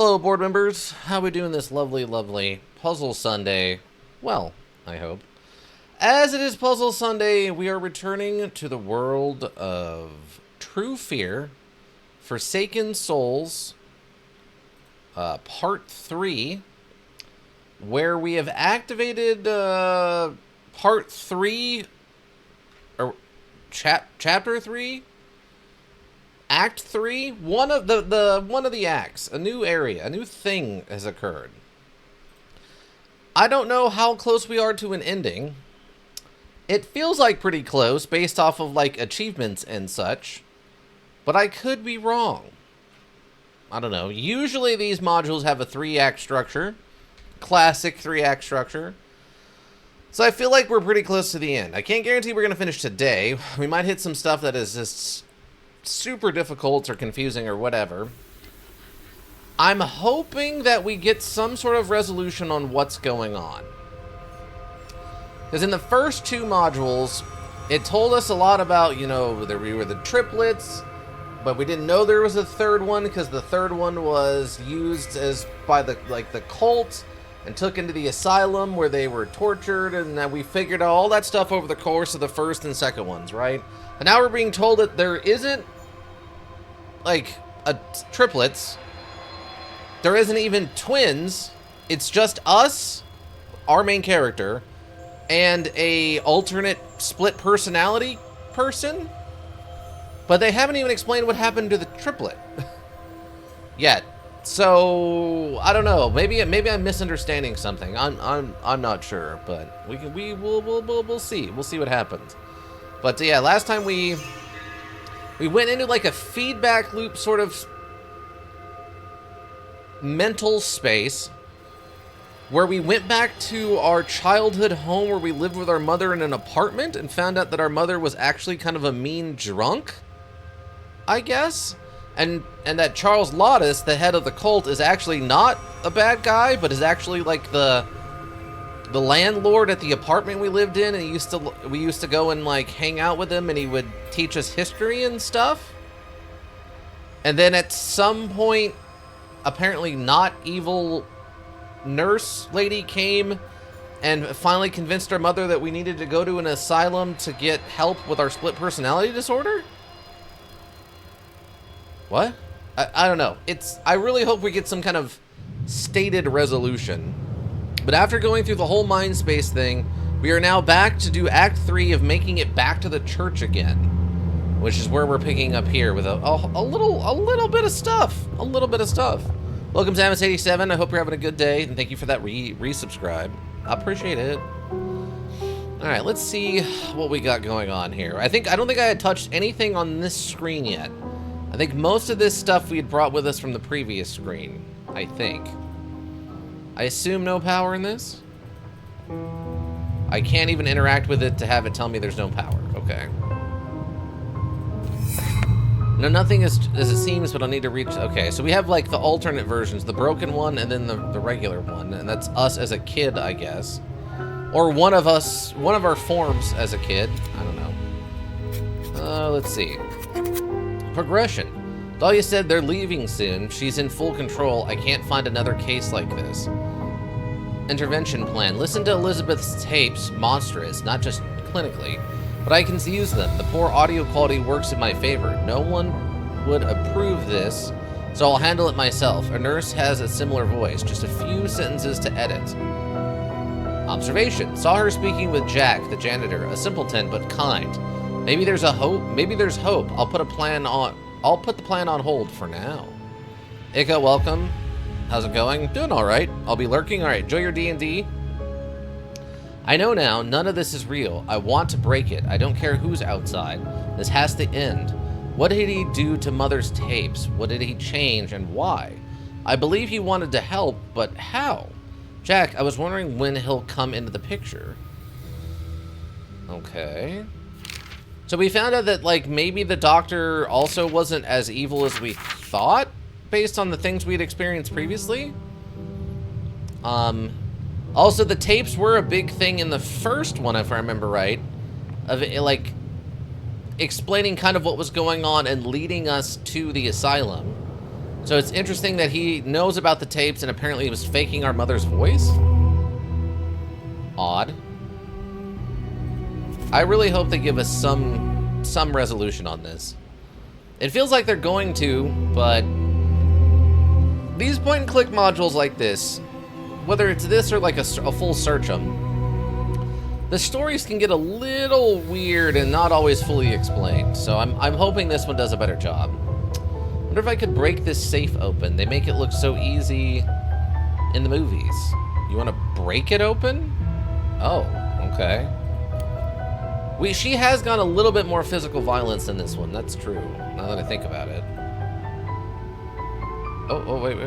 Hello, board members. How we doing this lovely, lovely Puzzle Sunday? Well, I hope. As it is Puzzle Sunday, we are returning to the world of True Fear, Forsaken Souls, Part 3, where we have activated Part 3, or Chapter 3? Act 3, one of the acts, a new area, a new thing has occurred. I don't know how close we are to an ending. It feels like pretty close based off of like achievements and such, but I could be wrong. I don't know. Usually these modules have a 3-act structure, classic 3-act structure. So I feel like we're pretty close to the end. I can't guarantee we're going to finish today. We might hit some stuff that is just super difficult or confusing or whatever. I'm hoping that we get some sort of resolution on what's going on. Because in the first 2 modules, it told us a lot about, you know, that we were the triplets, but we didn't know there was a third one because the third one was used as by the cult and took into the asylum where they were tortured, and then we figured out all that stuff over the course of the first and second ones, right? And now we're being told that there isn't like triplets. There isn't even twins. It's just us, our main character, and a alternate split personality person. But they haven't even explained what happened to the triplet yet. So I don't know. Maybe I'm misunderstanding something. I'm not sure, but we'll see. We'll see what happens. But yeah, last time we went into like a feedback loop sort of mental space where we went back to our childhood home where we lived with our mother in an apartment and found out that our mother was actually kind of a mean drunk, I guess. And that Charles Lawless, the head of the cult, is actually not a bad guy, but is actually like the landlord at the apartment we lived in, and we used to go and like hang out with him, and he would teach us history and stuff. And then at some point, apparently not evil nurse lady came and finally convinced our mother that we needed to go to an asylum to get help with our split personality disorder. What? I don't know. I really hope we get some kind of stated resolution. But after going through the whole mind space thing, we are now back to do Act 3 of making it back to the church again, which is where we're picking up here with a little bit of stuff. A little bit of stuff. Welcome to Amos87. I hope you're having a good day, and thank you for that resubscribe. I appreciate it. All right, let's see what we got going on here. I don't think I had touched anything on this screen yet. I think most of this stuff we had brought with us from the previous screen, I think. I assume no power in this? I can't even interact with it to have it tell me there's no power. Okay. No, nothing is as it seems, but I'll need to reach... Okay, so we have like the alternate versions, the broken one and then the regular one, and that's us as a kid, I guess. Or one of our forms as a kid. I don't know. Let's see. Progression. Dahlia said they're leaving soon. She's in full control. I can't find another case like this. Intervention plan. Listen to Elizabeth's tapes. Monstrous, not just clinically. But I can use them. The poor audio quality works in my favor. No one would approve this, so I'll handle it myself. A nurse has a similar voice. Just a few sentences to edit. Observation. Saw her speaking with Jack, the janitor. A simpleton, but kind. Maybe there's a hope. Maybe there's hope. I'll put the plan on hold for now. Ika, welcome. How's it going? Doing all right. I'll be lurking. All right. Enjoy your D&D. I know now, none of this is real. I want to break it. I don't care who's outside. This has to end. What did he do to Mother's tapes? What did he change and why? I believe he wanted to help, but how? Jack, I was wondering when he'll come into the picture. Okay. So we found out that, like, maybe the doctor also wasn't as evil as we thought, based on the things we'd experienced previously. Also, the tapes were a big thing in the first one, if I remember right, of it, like, explaining kind of what was going on and leading us to the asylum. So it's interesting that he knows about the tapes and apparently he was faking our mother's voice? Odd. I really hope they give us some resolution on this. It feels like they're going to, but these point-and-click modules like this, whether it's this or like a full search 'em, the stories can get a little weird and not always fully explained. So I'm hoping this one does a better job. Wonder if I could break this safe open. They make it look so easy in the movies. You want to break it open? Oh, okay. She has got a little bit more physical violence in this one. That's true, now that I think about it. Oh, wait.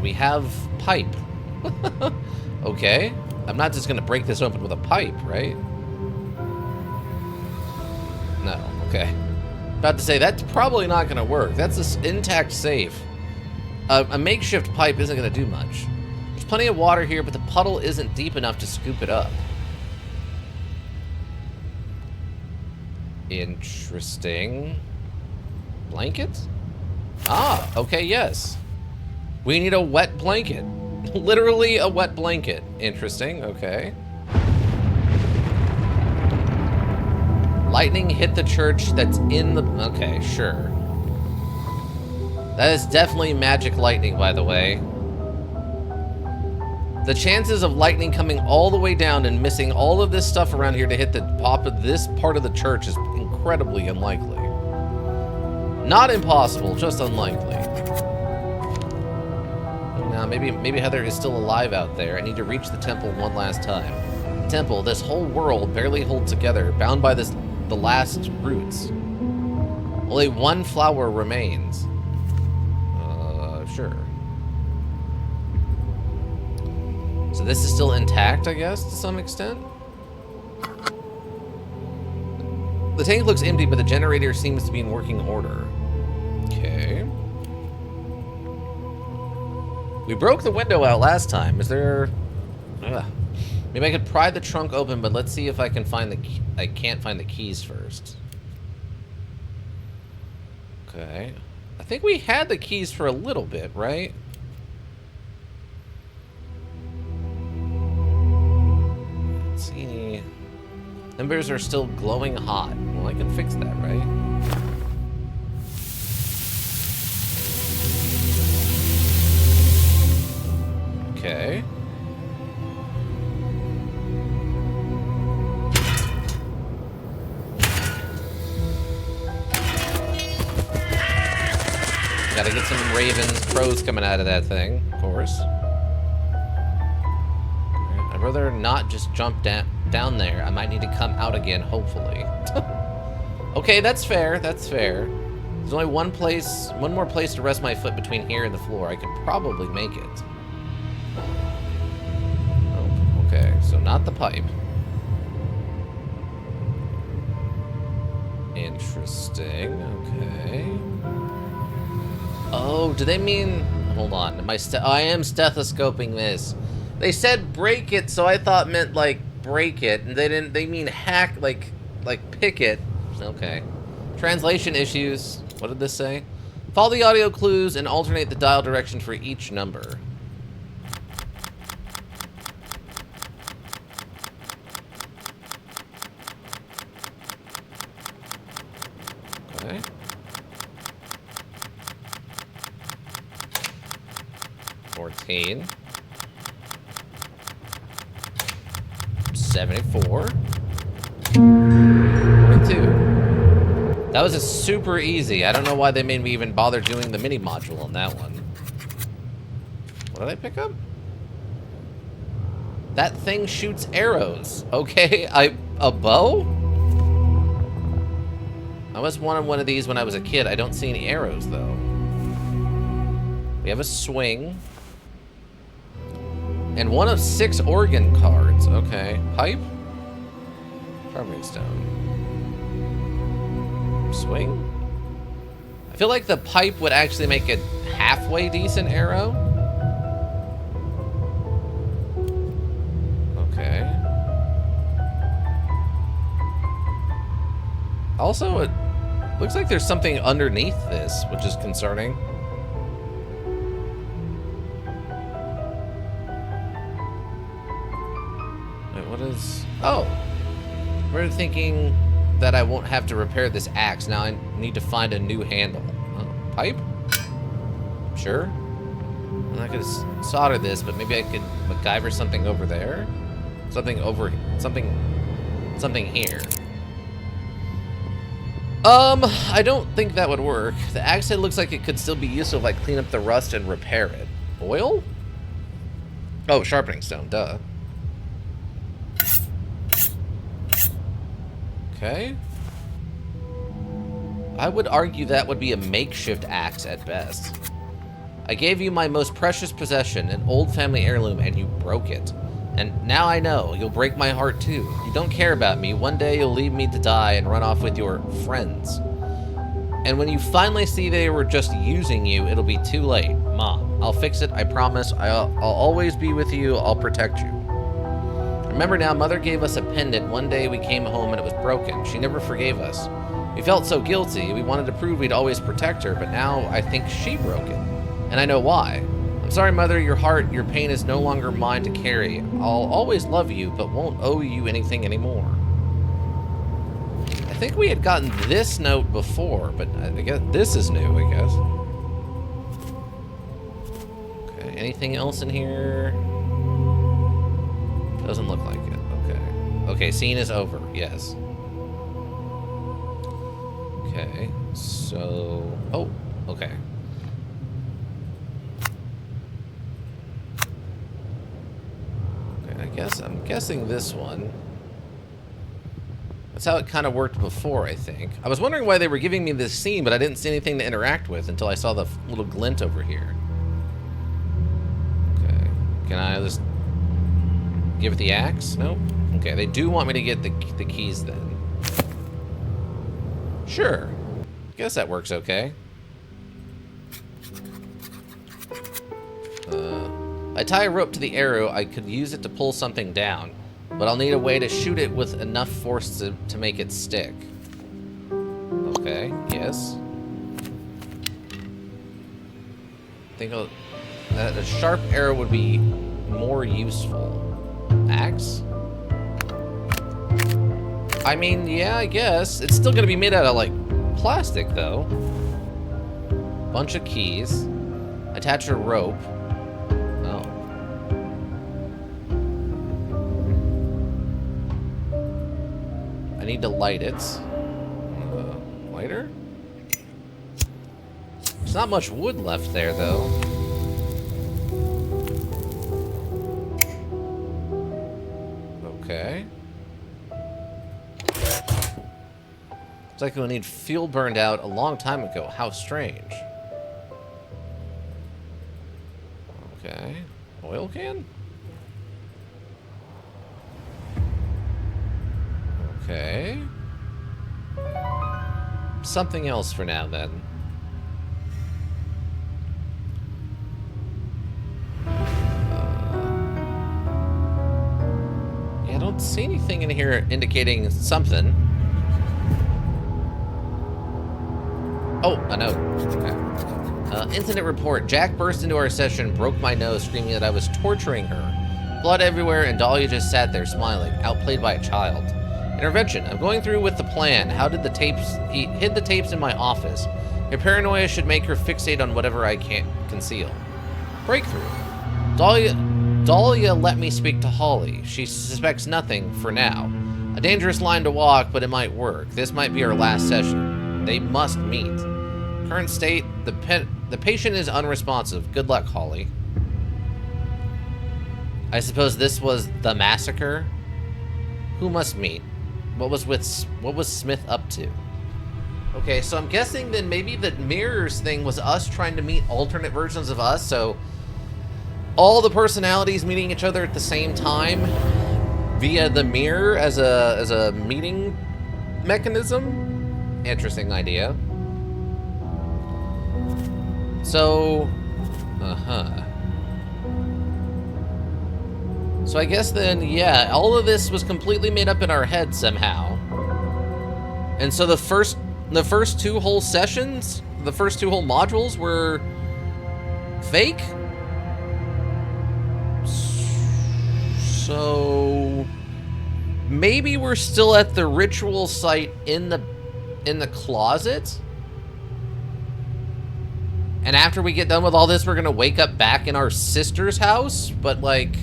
We have pipe. Okay. I'm not just gonna break this open with a pipe, right? No, okay. About to say, that's probably not gonna work. That's an intact safe. A makeshift pipe isn't gonna do much. There's plenty of water here, but the puddle isn't deep enough to scoop it up. Interesting. Blanket? Ah, okay, yes. We need a wet blanket. Literally a wet blanket. Interesting, okay. Lightning hit the church that's in the... Okay, sure. That is definitely magic lightning, by the way. The chances of lightning coming all the way down and missing all of this stuff around here to hit the top of this part of the church is incredibly unlikely. Not impossible, just unlikely. Now, maybe Heather is still alive out there. I need to reach the temple one last time. Temple, this whole world barely holds together, bound by the last roots. Only one flower remains. Sure. So this is still intact, I guess, to some extent? The tank looks empty, but the generator seems to be in working order. Okay. We broke the window out last time. Is there... Maybe I could pry the trunk open, but let's see if I can find the key. I can't find the keys first. Okay. I think we had the keys for a little bit, right? Let's see. Embers are still glowing hot. Well, I can fix that, right? Okay. Gotta get some ravens, crows coming out of that thing, of course. I'd rather not just jump down there. I might need to come out again, hopefully. Okay, that's fair, that's fair. There's only one more place to rest my foot between here and the floor. I could probably make it. Oh, okay, so not the pipe. Interesting, okay. Oh, do they mean... Hold on. I am stethoscoping this. They said break it, so I thought meant, like, break it. And they didn't... They mean hack, like pick it. Okay. Translation issues. What did this say? Follow the audio clues and alternate the dial direction for each number. Okay. 14. 74. 42. That was a super easy. I don't know why they made me even bother doing the mini module on that one. What did I pick up? That thing shoots arrows. Okay, a bow? I always wanted one of these when I was a kid. I don't see any arrows, though. We have a swing. And one of 6 organ cards. Okay. Pipe? Carving stone. Swing? I feel like the pipe would actually make a halfway decent arrow. Okay. Also, Looks like there's something underneath this, which is concerning. Wait, what is... Oh! We're thinking that I won't have to repair this axe. Now I need to find a new handle. Oh, pipe? Sure. I'm not gonna solder this, but maybe I could MacGyver something over there? Something over... Something here. I don't think that would work. The axe head looks like it could still be useful if I clean up the rust and repair it. Oil? Oh, sharpening stone, duh. Okay. I would argue that would be a makeshift axe at best. I gave you my most precious possession, an old family heirloom, and you broke it. And now I know, you'll break my heart too. You don't care about me. One day you'll leave me to die and run off with your friends. And when you finally see they were just using you, it'll be too late. Mom, I'll fix it, I promise. I'll always be with you. I'll protect you. Remember now, Mother gave us a pendant. One day we came home and it was broken. She never forgave us. We felt so guilty. We wanted to prove we'd always protect her, but now I think she broke it. And I know why. I'm sorry, Mother, your heart, your pain is no longer mine to carry. I'll always love you, but won't owe you anything anymore. I think we had gotten this note before, but I guess this is new, I guess. Okay, anything else in here? Doesn't look like it. Okay. Okay, scene is over. Yes. Okay, so... Oh, okay. I'm guessing this one. That's how it kind of worked before, I think. I was wondering why they were giving me this scene, but I didn't see anything to interact with until I saw the little glint over here. Okay. Can I just give it the axe? Nope. Okay, they do want me to get the keys then. Sure. Guess that works okay. I tie a rope to the arrow, I could use it to pull something down, but I'll need a way to shoot it with enough force to make it stick. Okay, yes. I think a sharp arrow would be more useful. Axe? I mean, yeah, I guess. It's still gonna be made out of, like, plastic, though. Bunch of keys. Attach a rope. I need to light it. Lighter? There's not much wood left there, though. Okay. Looks like we'll need fuel burned out a long time ago. How strange. Okay. Oil can? Okay. Something else for now, then. Yeah, I don't see anything in here indicating something. Oh, a note. Okay. Incident report. Jack burst into our session, broke my nose, screaming that I was torturing her. Blood everywhere, and Dahlia just sat there smiling, outplayed by a child. Intervention. I'm going through with the plan. How did the tapes... He hid the tapes in my office. Your paranoia should make her fixate on whatever I can't conceal. Breakthrough. Dahlia let me speak to Holly. She suspects nothing for now. A dangerous line to walk, but it might work. This might be our last session. They must meet. Current state, the patient is unresponsive. Good luck, Holly. I suppose this was the massacre? Who must meet? What was Smith up to? Okay, so I'm guessing then maybe the mirrors thing was us trying to meet alternate versions of us, so all the personalities meeting each other at the same time via the mirror as a meeting mechanism? Interesting idea. So, So I guess then, yeah, all of this was completely made up in our head somehow. And so the first The first 2 whole sessions, the first 2 whole modules were fake? So maybe we're still at the ritual site in the closet? And after we get done with all this, we're gonna wake up back in our sister's house? But, like,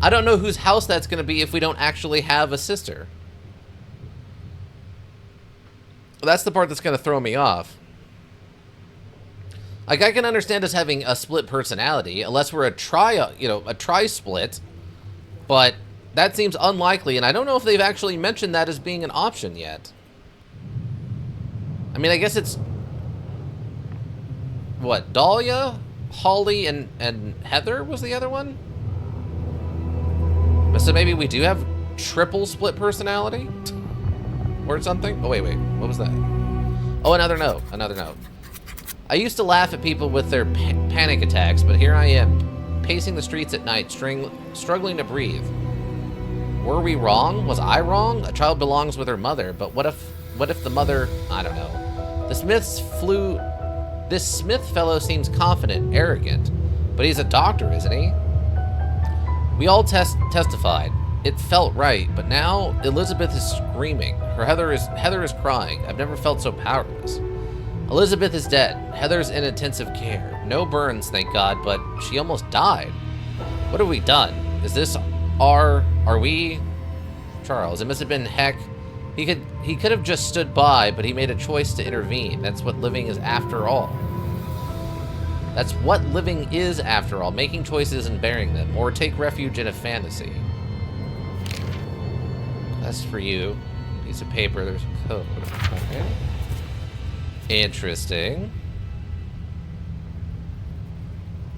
I don't know whose house that's gonna be if we don't actually have a sister. That's the part that's gonna throw me off. Like, I can understand us having a split personality, unless we're a tri-split, but that seems unlikely, and I don't know if they've actually mentioned that as being an option yet. I mean, I guess it's... What, Dahlia, Holly, and Heather was the other one? So maybe we do have triple split personality? Or something? Oh, wait. What was that? Oh, another note. I used to laugh at people with their panic attacks, but here I am, pacing the streets at night, struggling to breathe. Were we wrong? Was I wrong? A child belongs with her mother, but what if the mother... I don't know. This Smith fellow seems confident, arrogant, but he's a doctor, isn't he? We all testified. It felt right, but now Elizabeth is screaming. Heather is crying. I've never felt so powerless. Elizabeth is dead. Heather's in intensive care. No burns, thank God, but she almost died. What have we done? Is this are we? Charles, it must have been heck. He could have just stood by, but he made a choice to intervene. That's what living is after all. That's what living is after all, making choices and bearing them, or take refuge in a fantasy. That's for you. Piece of paper, there's a code. Okay. Interesting.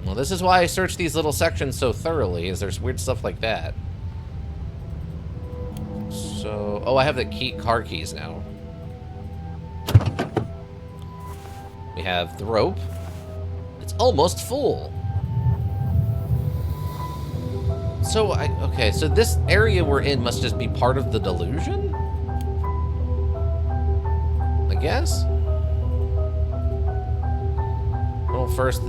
Well, this is why I search these little sections so thoroughly, is there's weird stuff like that. So, oh, I have the car keys now. We have the rope. It's almost full. So, okay, so this area we're in must just be part of the delusion? I guess? Well, first,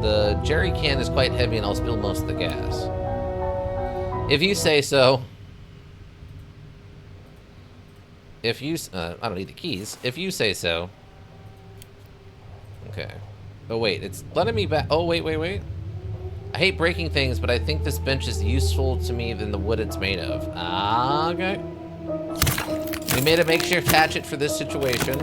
the jerry can is quite heavy and I'll spill most of the gas. If you say so. If you, I don't need the keys. If you say so. Okay. Oh, wait, it's letting me back. Oh, wait. I hate breaking things, but I think this bench is useful to me than the wood it's made of. Ah, okay. We made a makeshift hatchet for this situation.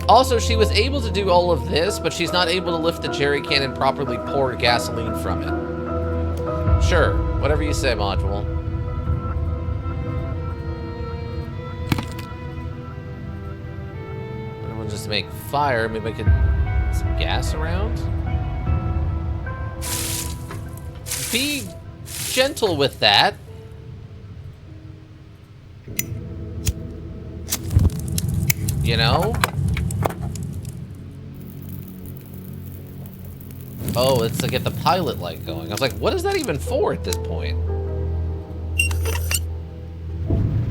Also, she was able to do all of this, but she's not able to lift the jerry can and properly pour gasoline from it. Sure, whatever you say, module. We'll just make fire. Maybe I could put some gas around. Be gentle with that. You know? Oh, it's to get the pilot light going. I was like, what is that even for at this point?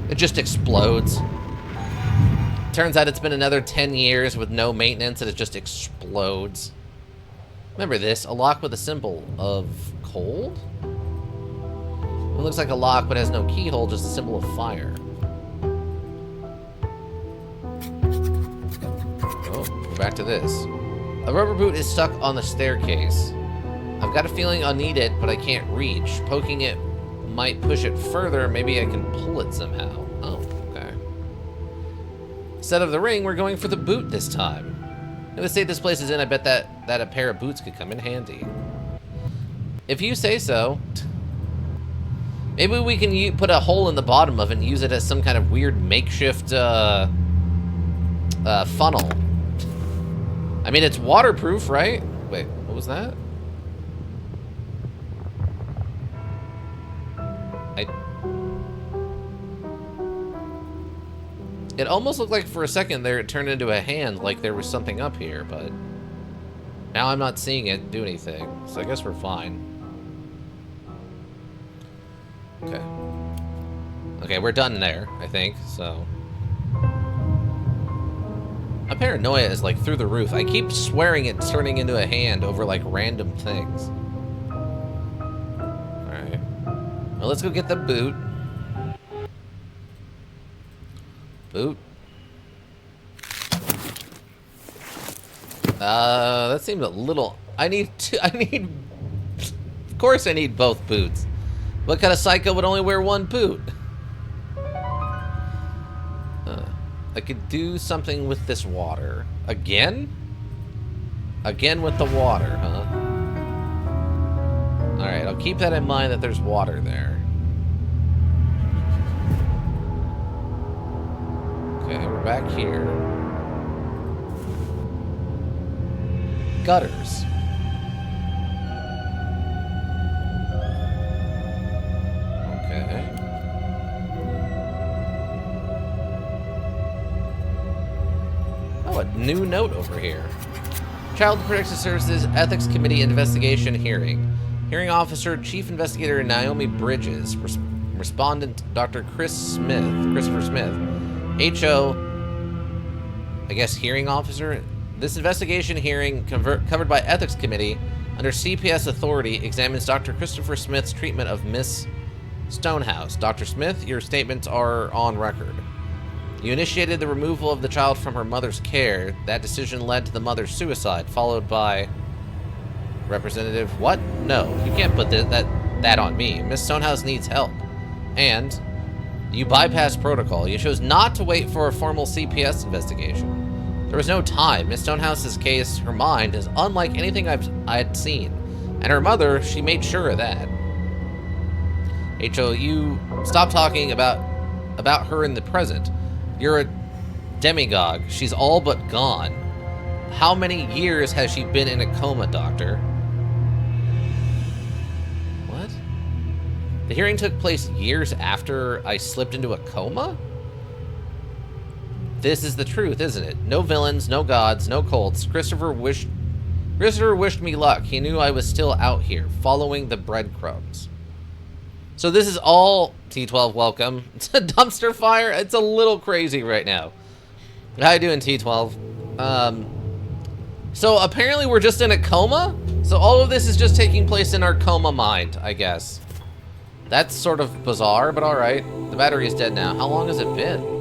It just explodes. Turns out it's been another 10 years with no maintenance and it just explodes. Remember this, a lock with a symbol of cold? It looks like a lock but has no keyhole, just a symbol of fire. Oh, we're back to this. A rubber boot is stuck on the staircase. I've got a feeling I'll need it, but I can't reach. Poking it might push it further. Maybe I can pull it somehow. Oh, okay. Instead of the ring, we're going for the boot this time. In the state this place is in, I bet that a pair of boots could come in handy. If you say so. Maybe we can put a hole in the bottom of it and use it as some kind of weird makeshift funnel. I mean, it's waterproof, right? Wait, what was that? It almost looked like for a second there it turned into a hand, like there was something up here, but now I'm not seeing it do anything, so I guess we're fine. Okay. Okay, we're done there, I think, so. My paranoia is like through the roof. I keep swearing it's turning into a hand over like random things. Alright. Well, let's go get the boot. Boot. That seems a little... I need... Of course I need both boots. What kind of psycho would only wear one boot? I could do something with this water. Again? Again with the water, huh? Alright, I'll keep that in mind that there's water there. Okay, we're back here. Gutters. Okay. Oh, a new note over here. Child Protective Services Ethics Committee Investigation Hearing. Hearing Officer Chief Investigator Naomi Bridges. Respondent Dr. Christopher Smith. HO, I guess Hearing Officer. This investigation hearing covered by Ethics Committee under CPS authority examines Dr. Christopher Smith's treatment of Miss Stonehouse. Dr. Smith, your statements are on record. You initiated the removal of the child from her mother's care. That decision led to the mother's suicide, followed by... Representative, what? No, you can't put that on me. Miss Stonehouse needs help. And you bypassed protocol. You chose not to wait for a formal CPS investigation. There was no time. Miss Stonehouse's case, her mind, is unlike anything I had seen. And her mother, she made sure of that. H.O., you stop talking about her in the present. You're a demagogue. She's all but gone. How many years has she been in a coma, Doctor? What? The hearing took place years after I slipped into a coma? This is the truth, isn't it? No villains, no gods, no cults. Christopher wished me luck. He knew I was still out here, following the breadcrumbs. So this is all... T12, welcome. It's a dumpster fire. It's a little crazy right now. How you doing, T12? So apparently we're just in a coma? So all of this is just taking place in our coma mind, I guess. That's sort of bizarre, but alright. The battery is dead now. How long has it been?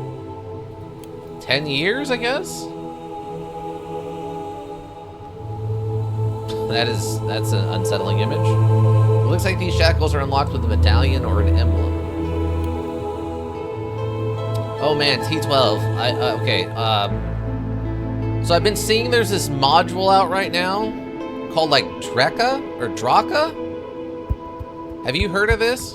10 years, I guess? That's an unsettling image. It looks like these shackles are unlocked with a medallion or an emblem. Oh man, T12. Okay, so I've been seeing there's this module out right now called like Dreka or Draka. Have you heard of this?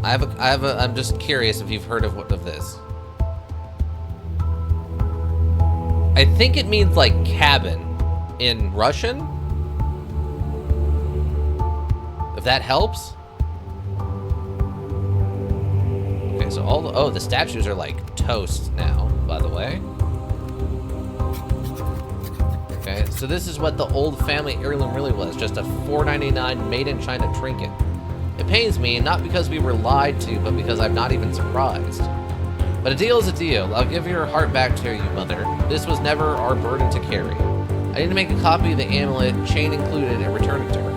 I'm just curious if you've heard of this. I think it means like cabin in Russian. If that helps. Okay, so all the statues are like toast now, by the way. Okay, so this is what the old family heirloom really was, just a $4.99 made in China trinket. It pains me, not because we were lied to, but because I'm not even surprised. But a deal is a deal. I'll give your heart back to you, Mother. This was never our burden to carry. I need to make a copy of the amulet, chain included, and return it to her.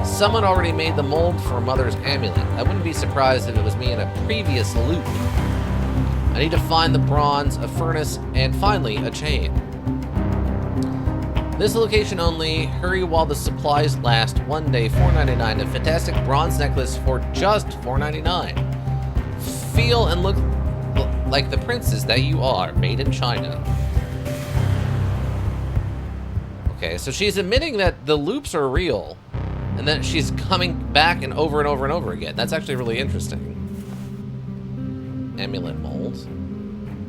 Someone already made the mold for Mother's amulet. I wouldn't be surprised if it was me in a previous loop. I need to find the bronze, a furnace, and finally, a chain. This location only. Hurry while the supplies last. One day, $4.99. A fantastic bronze necklace for just $4.99. Feel and look like the princess that you are, made in China. Okay, so she's admitting that the loops are real, and that she's coming back and over and over and over again. That's actually really interesting. Amulet mold.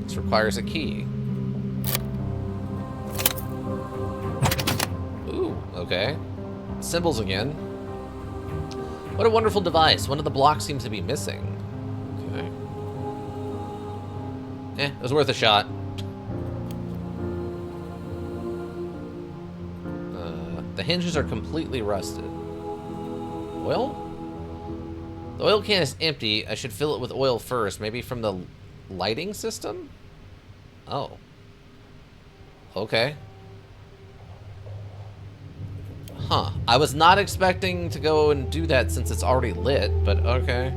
This requires a key. Ooh, okay. Symbols again. What a wonderful device. One of the blocks seems to be missing. Okay. It was worth a shot. The hinges are completely rusted. Oil? The oil can is empty. I should fill it with oil first, maybe from the lighting system? Oh. Okay. Huh. I was not expecting to go and do that since it's already lit, but okay.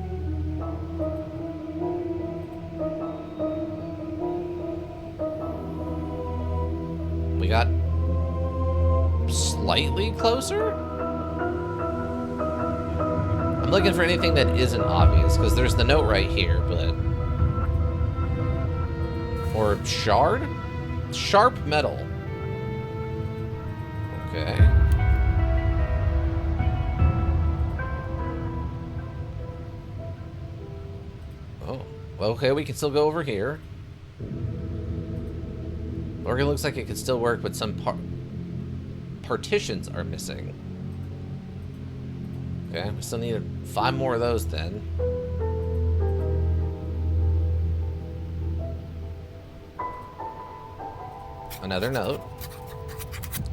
We got slightly closer? I'm looking for anything that isn't obvious, because there's the note right here, but... Or shard? Sharp metal. Okay. Oh. Okay, we can still go over here. Organ looks like it could still work, but some partitions are missing. Okay, we still need 5 more of those then. Another note.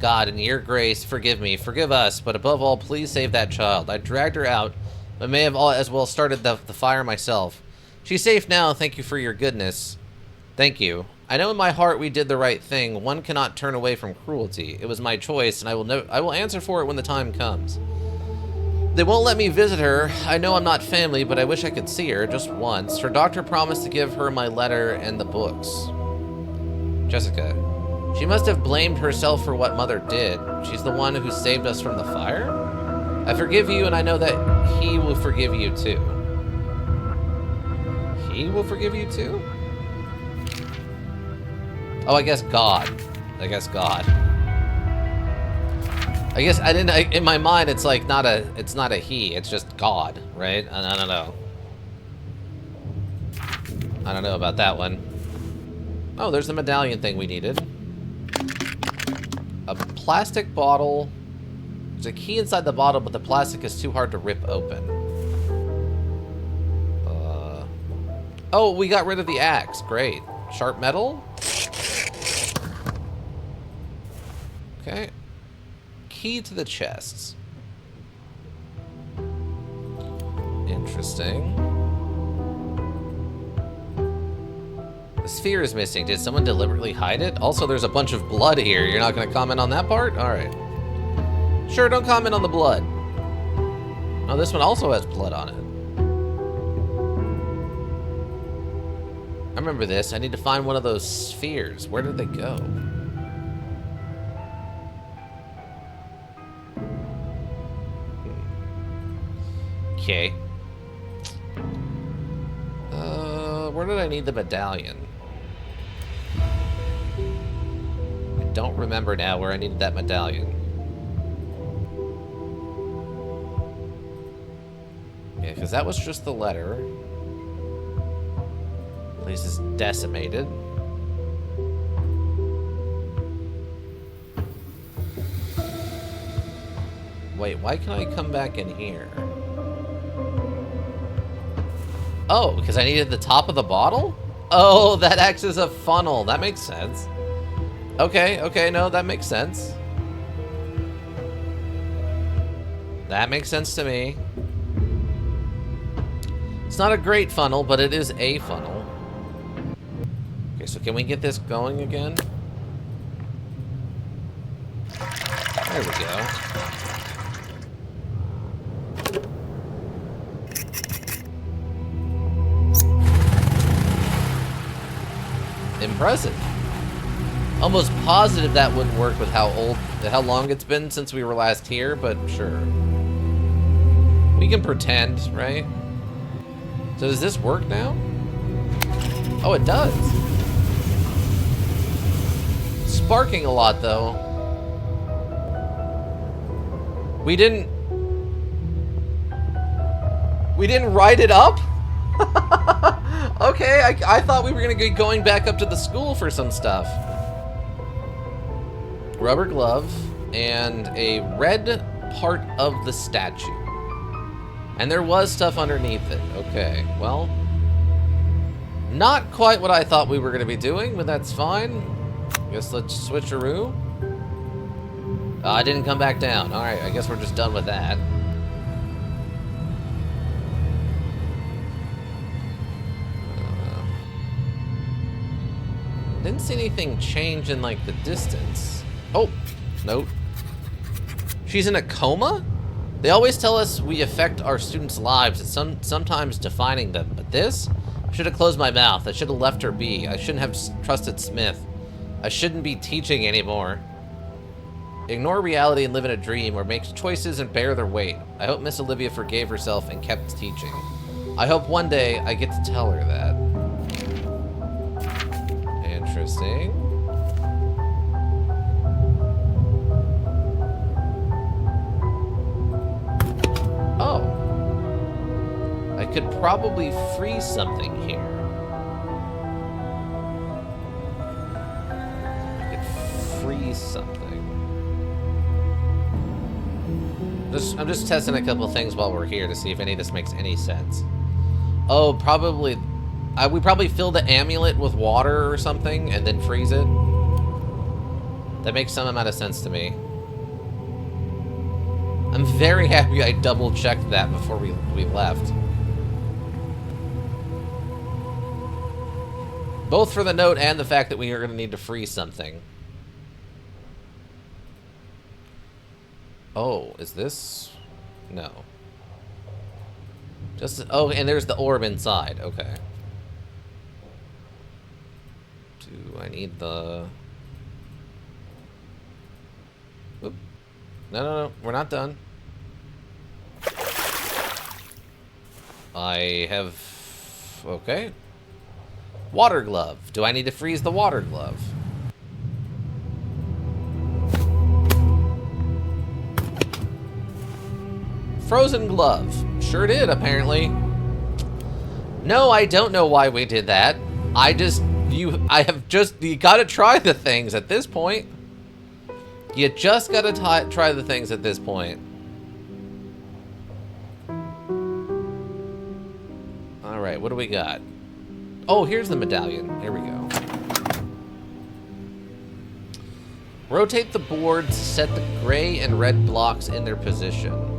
God, in your grace, forgive me, forgive us, but above all, please save that child. I dragged her out, but may have as well started the fire myself. She's safe now, thank you for your goodness. Thank you. I know in my heart we did the right thing. One cannot turn away from cruelty. It was my choice, and I will answer for it when the time comes. They won't let me visit her. I know I'm not family, but I wish I could see her just once. Her doctor promised to give her my letter and the books. Jessica. She must have blamed herself for what Mother did. She's the one who saved us from the fire? I forgive you, and I know that he will forgive you too. He will forgive you too? Oh, I guess God. I guess God. I guess I didn't. In my mind, it's like not a. It's not a he. It's just God, right? I don't know. I don't know about that one. Oh, there's the medallion thing we needed. A plastic bottle. There's a key inside the bottle, but the plastic is too hard to rip open. Oh, we got rid of the axe. Great. Sharp metal. Okay. Key to the chests. Interesting. The sphere is missing. Did someone deliberately hide it? Also, there's a bunch of blood here. You're not going to comment on that part? Alright. Sure, don't comment on the blood. Oh, this one also has blood on it. I remember this. I need to find one of those spheres. Where did they go? Okay. Where did I need the medallion? I don't remember now where I needed that medallion. Yeah, because that was just the letter. Place is decimated. Wait, why can I come back in here? Oh, because I needed the top of the bottle? Oh, that acts as a funnel. That makes sense. Okay, no, that makes sense. That makes sense to me. It's not a great funnel, but it is a funnel. Okay, so can we get this going again? There we go. Impressive. Almost positive that wouldn't work with how long it's been since we were last here, but sure. We can pretend, right? So does this work now? Oh, it does. Sparking a lot, though. We didn't write it up? Okay, I thought we were gonna be going back up to the school for some stuff. Rubber glove and a red part of the statue. And there was stuff underneath it. Okay, well, not quite what I thought we were gonna be doing, but that's fine. Guess let's switcheroo. I didn't come back down. All right, I guess we're just done with that. Didn't see anything change in, like, the distance. Oh, nope. She's in a coma? They always tell us we affect our students' lives, and sometimes defining them. But this? I should have closed my mouth. I should have left her be. I shouldn't have trusted Smith. I shouldn't be teaching anymore. Ignore reality and live in a dream, or make choices and bear their weight. I hope Miss Olivia forgave herself and kept teaching. I hope one day I get to tell her that. Interesting. Oh. I could probably freeze something here. I could freeze something. I'm just testing a couple things while we're here to see if any of this makes any sense. Oh, probably... we probably fill the amulet with water or something and then freeze it. That makes some amount of sense to me. I'm very happy I double-checked that before we left. Both for the note and the fact that we are going to need to freeze something. Oh, is this? No. Just... Oh, and there's the orb inside. Okay. Do I need the... Oop. No. We're not done. I have... Okay. Water glove. Do I need to freeze the water glove? Frozen glove. Sure did, apparently. No, I don't know why we did that. You gotta try the things at this point. You just gotta try the things at this point. Alright, what do we got? Oh, here's the medallion. Here we go. Rotate the board to set the gray and red blocks in their position.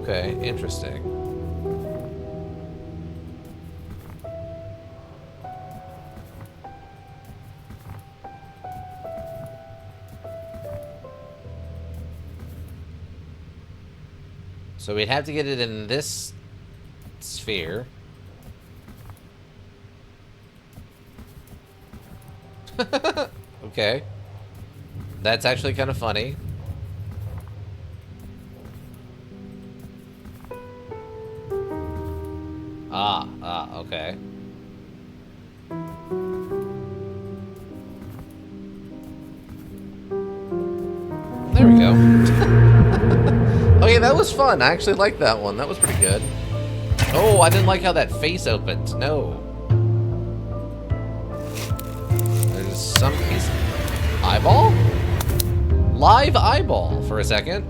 Okay, interesting. So we'd have to get it in this sphere. Okay. That's actually kind of funny. Okay. There we go. Okay, that was fun. I actually liked that one. That was pretty good. Oh, I didn't like how that face opened. No. There's some piece... Eyeball? Live eyeball for a second.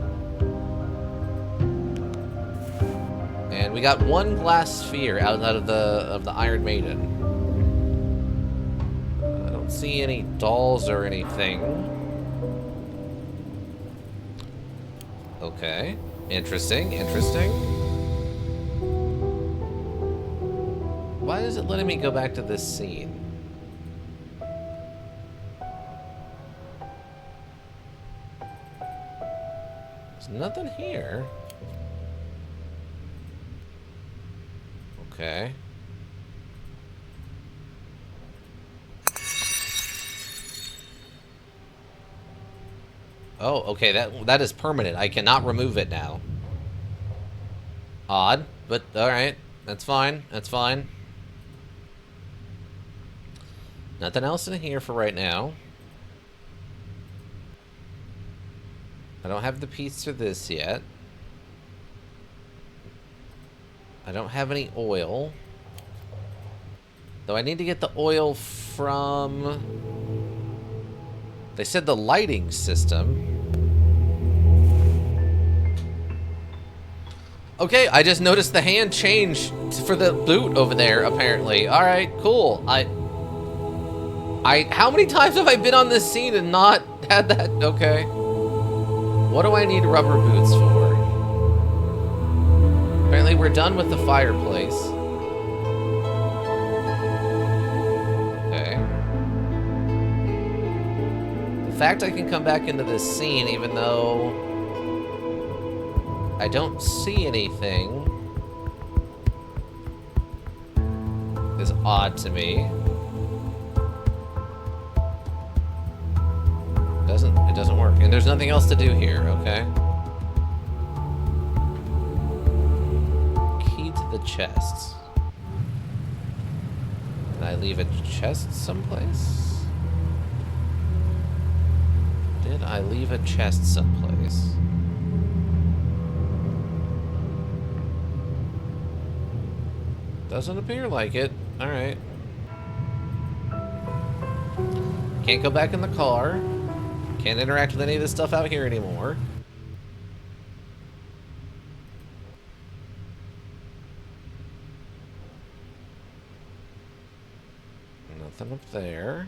And we got one glass sphere out of the Iron Maiden. I don't see any dolls or anything. Okay. Interesting, interesting. Why is it letting me go back to this scene? There's nothing here. Okay. Oh, okay, that is permanent. I cannot remove it now. Odd, but alright. That's fine. That's fine. Nothing else in here for right now. I don't have the piece for this yet. I don't have any oil. Though I need to get the oil from They said the lighting system. Okay, I just noticed the hand change for the boot over there, apparently. All right, cool. How many times have I been on this scene and not had that? Okay. What do I need rubber boots for? Apparently we're done with the fireplace. Okay. The fact I can come back into this scene even though I don't see anything is odd to me. It doesn't work. And there's nothing else to do here, okay? Key to the chests. Can I leave a chest someplace? Did I leave a chest someplace? Doesn't appear like it. Alright. Can't go back in the car. Can't interact with any of this stuff out here anymore. Nothing up there.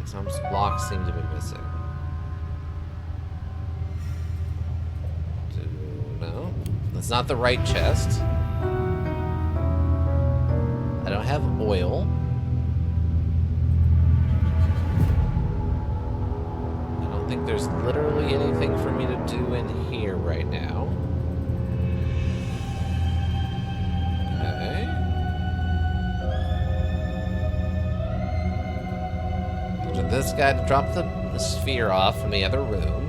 Some blocks seem to be missing. No, that's not the right chest. I don't have oil. I don't think there's literally anything for me to do in here right now. Okay. So this guy dropped the sphere off from the other room.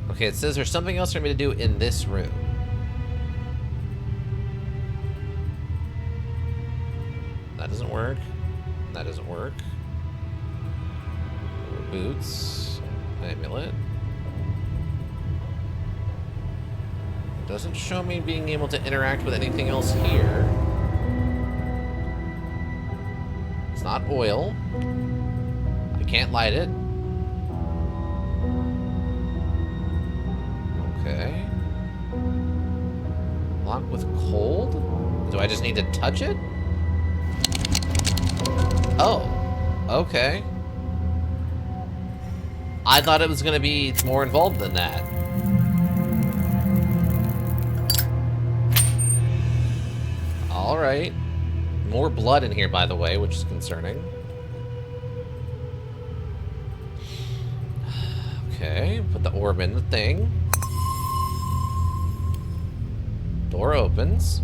Okay, it says there's something else for me to do in this room. That doesn't work. That doesn't work. Boots. Amulet. Doesn't show me being able to interact with anything else here. It's not oil. I can't light it. Okay. Lock with cold? Do I just need to touch it? Oh. Okay. I thought it was going to be more involved than that. Alright. More blood in here, by the way, which is concerning. Okay, put the orb in the thing. Door opens.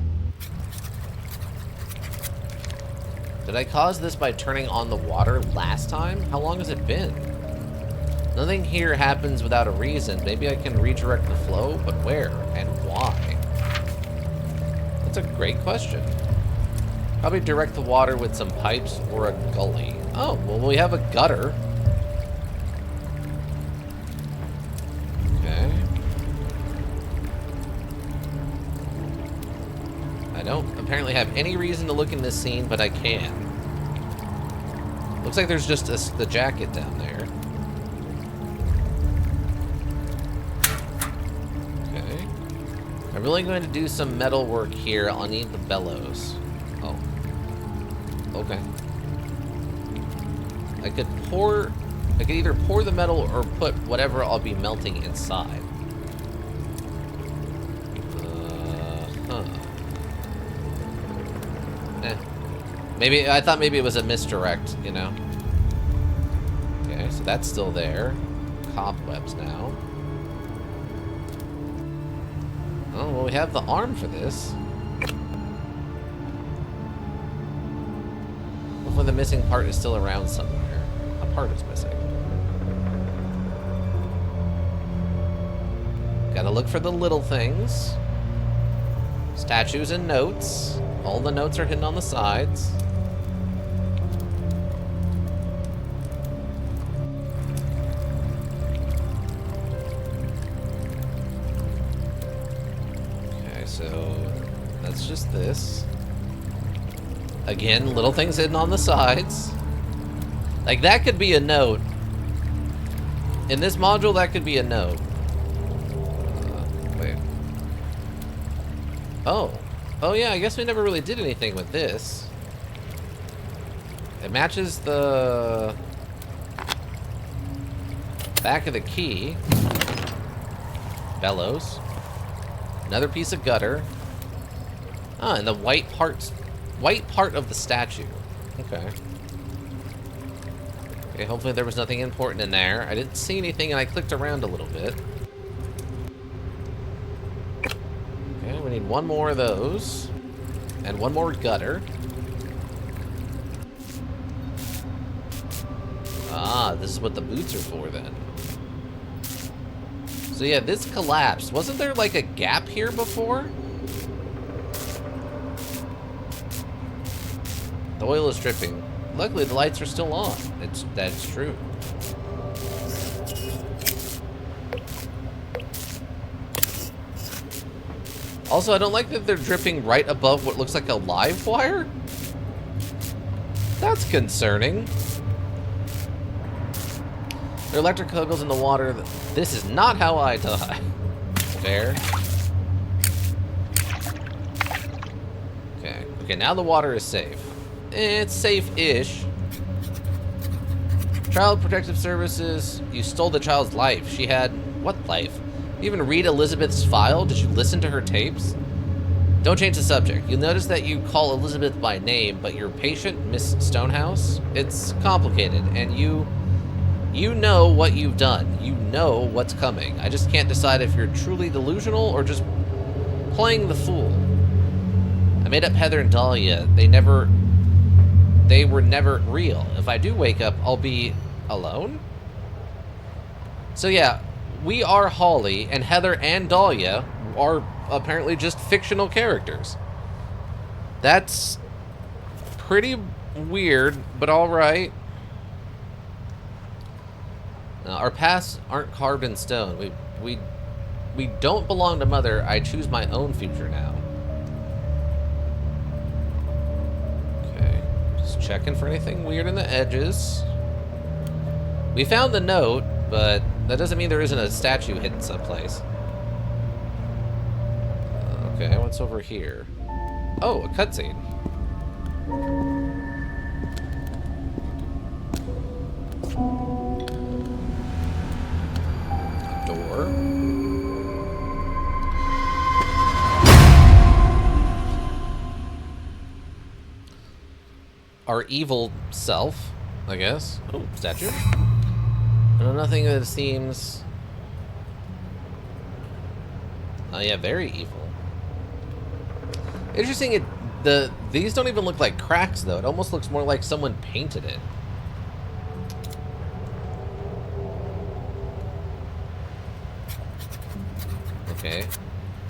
Did I cause this by turning on the water last time? How long has it been? Nothing here happens without a reason. Maybe I can redirect the flow, but where and why? That's a great question. Probably direct the water with some pipes or a gully. Oh, well, we have a gutter. Okay. I don't apparently have any reason to look in this scene, but I can. Looks like there's just the jacket down there. Okay. I'm really going to do some metal work here. I'll need the bellows. Oh. Okay. I could either pour the metal or put whatever I'll be melting inside. Maybe, I thought maybe it was a misdirect, you know? Okay, so that's still there. Cobwebs now. Oh, well, we have the arm for this. Hopefully the missing part is still around somewhere. A part is missing. Gotta look for the little things. Statues and notes. All the notes are hidden on the sides. Okay, so that's just this. Again, little things hidden on the sides. Like, that could be a note. In this module, that could be a note. Wait. Oh. Oh, yeah, I guess we never really did anything with this. It matches the back of the key. Bellows. Another piece of gutter. Ah, and the white part of the statue. Okay. Okay, hopefully there was nothing important in there. I didn't see anything and I clicked around a little bit. Okay, we need one more of those. And one more gutter. Ah, this is what the boots are for then. So yeah, this collapsed. Wasn't there like a gap here before? The oil is dripping. Luckily, the lights are still on. That's true. Also, I don't like that they're dripping right above what looks like a live wire. That's concerning. There are electric cables in the water. This is not how I die. There. Okay. Okay, now the water is safe. It's safe-ish. Child Protective Services. You stole the child's life. She had... what life? You even read Elizabeth's file? Did you listen to her tapes? Don't change the subject. You'll notice that you call Elizabeth by name, but your patient, Miss Stonehouse, it's complicated, and you know what you've done. You know what's coming. I just can't decide if you're truly delusional or just playing the fool. I made up Heather and Dahlia. They were never real. If I do wake up, I'll be alone? So yeah, we are Holly, and Heather and Dahlia are apparently just fictional characters. That's pretty weird, but alright. Our pasts aren't carved in stone. We don't belong to Mother. I choose my own future now. Checking for anything weird in the edges. We found the note, but that doesn't mean there isn't a statue hidden someplace. Okay, what's over here? Oh, a cutscene. Door. Our evil self, I guess. Oh, statue. Nothing that seems... oh yeah, very evil. Interesting, these don't even look like cracks, though. It almost looks more like someone painted it. Okay.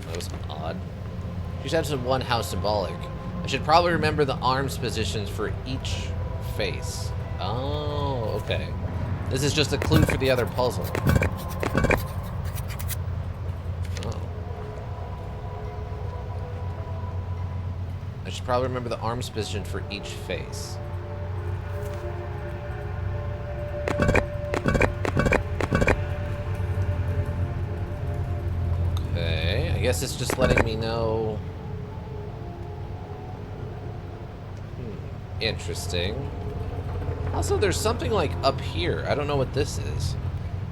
That was odd. She said to one, how symbolic. I should probably remember the arms positions for each face. Oh, okay. This is just a clue for the other puzzle. Oh. I should probably remember the arms position for each face. Okay, I guess it's just letting me know... interesting. Also, there's something like up here. I don't know what this is.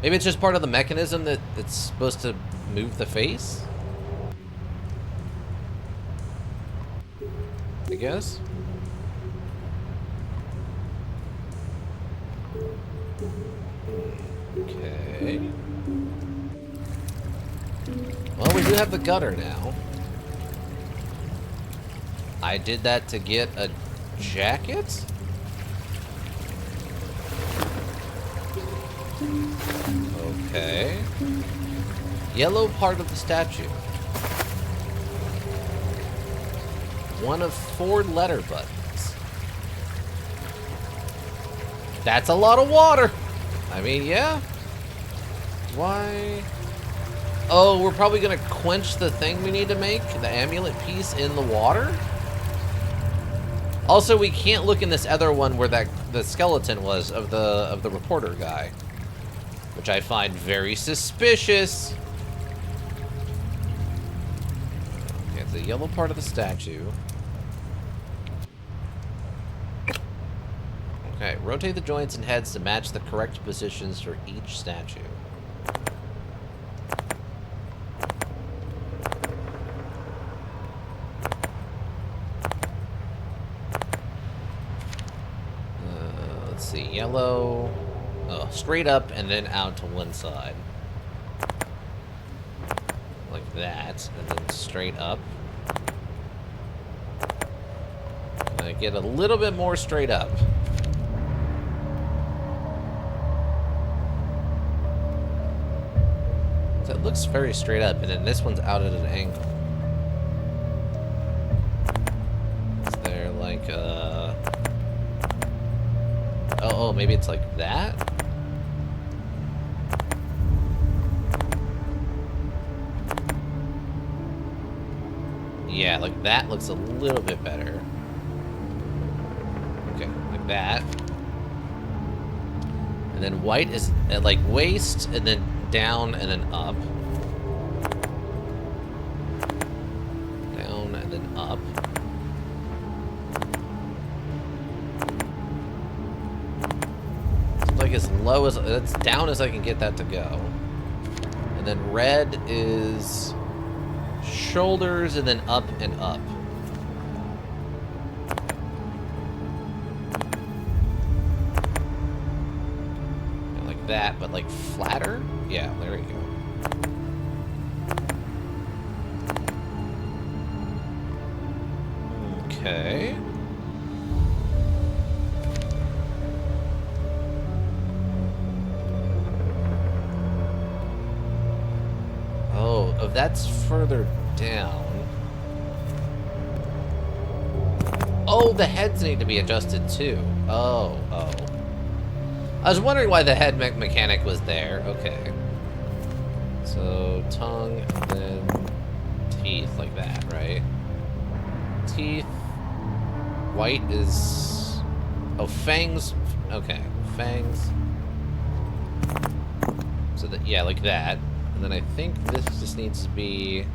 Maybe it's just part of the mechanism that's supposed to move the face? I guess? Okay. Well, we do have the gutter now. I did that to get a jacket? Okay. Yellow part of the statue. one of 4 letter buttons. That's a lot of water. I mean, yeah. Why? Oh, we're probably gonna quench the thing we need to make, the amulet piece, in the water? Also, we can't look in this other one where the skeleton was of the reporter guy, which I find very suspicious. Okay, it's the yellow part of the statue. Okay, rotate the joints and heads to match the correct positions for each statue. Let's see, yellow, straight up and then out to one side. Like that, and then straight up. And I get a little bit more straight up. So it looks very straight up, and then this one's out at an angle. Is there like a... Oh, maybe it's like that? Yeah, like that looks a little bit better. Okay, like that. And then white is at like waist, and then down, and then up. Down, and then up. It's like as low as, it's down as I can get that to go. And then red is shoulders, and then up and up. And like that, but like flatter? Yeah, there we go. Okay. Oh, that's further down. Oh, the heads need to be adjusted too. Oh. I was wondering why the head mechanic was there. Okay. So, tongue, and then teeth, like that, right? Teeth. White is... Oh, fangs. Okay, fangs. So, that, yeah, like that. And then I think this just needs to be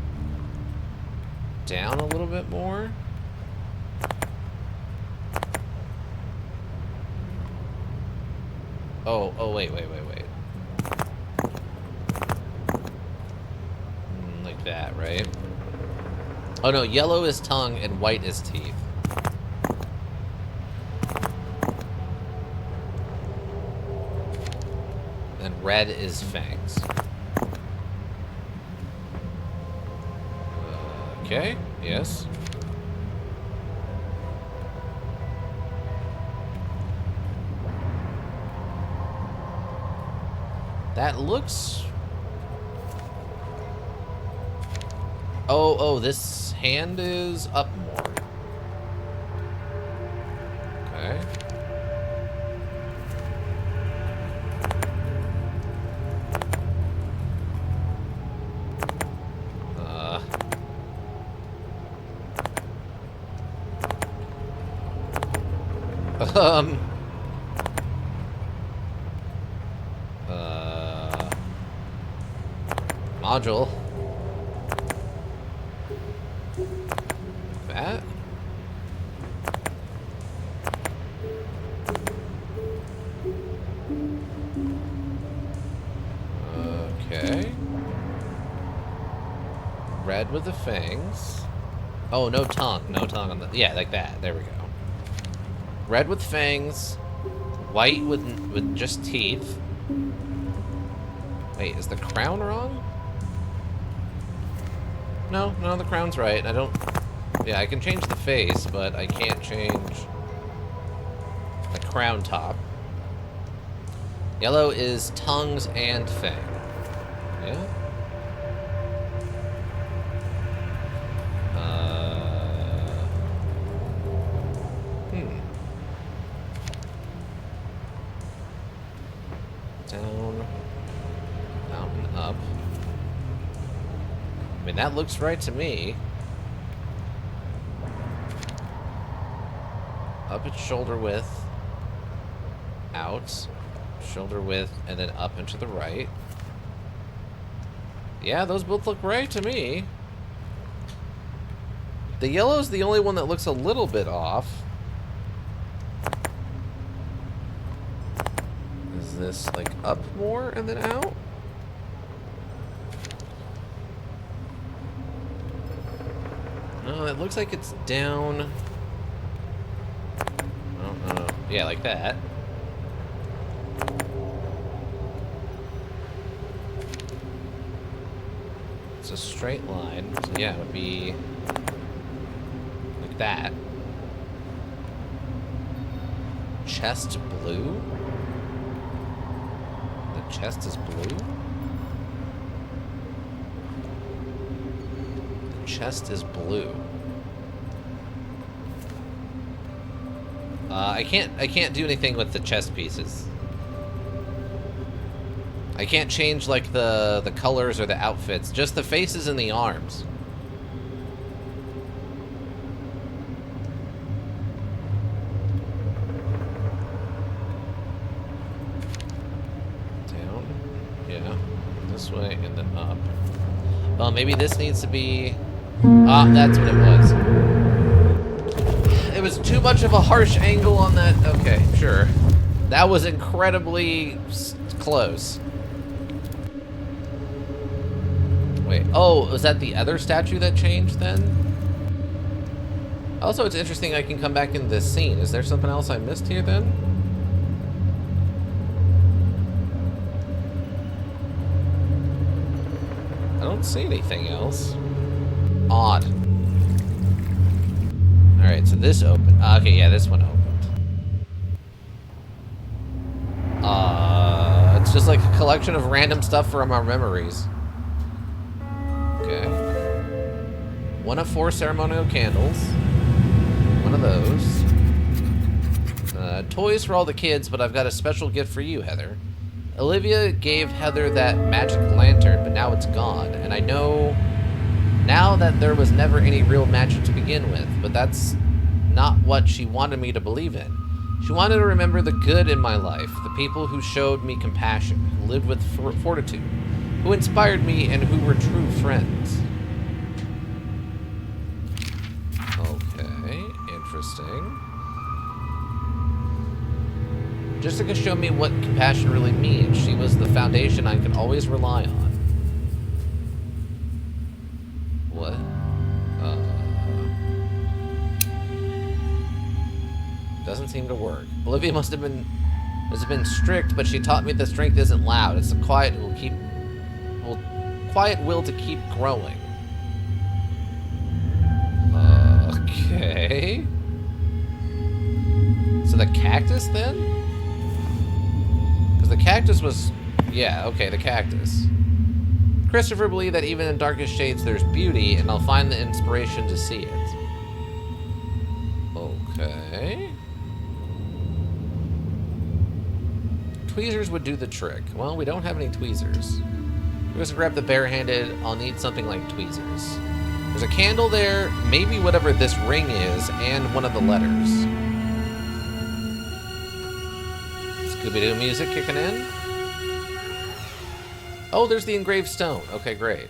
down a little bit more. Oh, wait. Like that, right? Oh no, yellow is tongue and white is teeth. And red is fangs. Okay, yes. That looks... Oh, this hand is up more. Okay. Module. That. Okay. Red with the fangs. Oh, no tongue. No tongue on the... Yeah, like that. There we go. Red with fangs. White with just teeth. Wait, is the crown wrong? No, the crown's right. I don't... Yeah, I can change the face, but I can't change the crown top. Yellow is tongues and fang. Yeah? mean, that looks right to me. Up at shoulder width. Out. Shoulder width, and then up and to the right. Yeah, those both look right to me. The yellow's the only one that looks a little bit off. Is this, like, up more and then out? No, it looks like it's down. Oh, yeah, like that. It's a straight line, so yeah, it would be like that. Chest blue? The chest is blue? The chest is blue. I can't do anything with the chest pieces. I can't change, like, the colors or the outfits. Just the faces and the arms. Down. Yeah. This way and then up. Well, maybe this needs to be... Ah, that's what it was. It was too much of a harsh angle on that. Okay, sure. That was incredibly close. Wait, oh, was that the other statue that changed then? Also, it's interesting I can come back in this scene. Is there something else I missed here then? I don't see anything else. Odd. Alright, so this opened. Okay, yeah, this one opened. It's just like a collection of random stuff from our memories. Okay. 1 of 4 ceremonial candles. 1 of those. Toys for all the kids, but I've got a special gift for you, Heather. Olivia gave Heather that magic lantern, but now it's gone. And I know now that there was never any real magic to begin with, but that's not what she wanted me to believe in. She wanted to remember the good in my life, the people who showed me compassion, who lived with fortitude, who inspired me, and who were true friends. Okay, interesting. Jessica showed me what compassion really means. She was the foundation I could always rely on. What? Doesn't seem to work. Olivia must have been strict, but she taught me that strength isn't loud. It's the quiet quiet will to keep growing. Okay. So the cactus then? Because the cactus was... Yeah, okay, the cactus. Christopher believed that even in darkest shades there's beauty, and I'll find the inspiration to see it. Okay. Tweezers would do the trick. Well, we don't have any tweezers. We're just grab the barehanded. I'll need something like tweezers. There's a candle there, maybe whatever this ring is, and one of the letters. Scooby-Doo music kicking in. Oh, there's the engraved stone. Okay, great.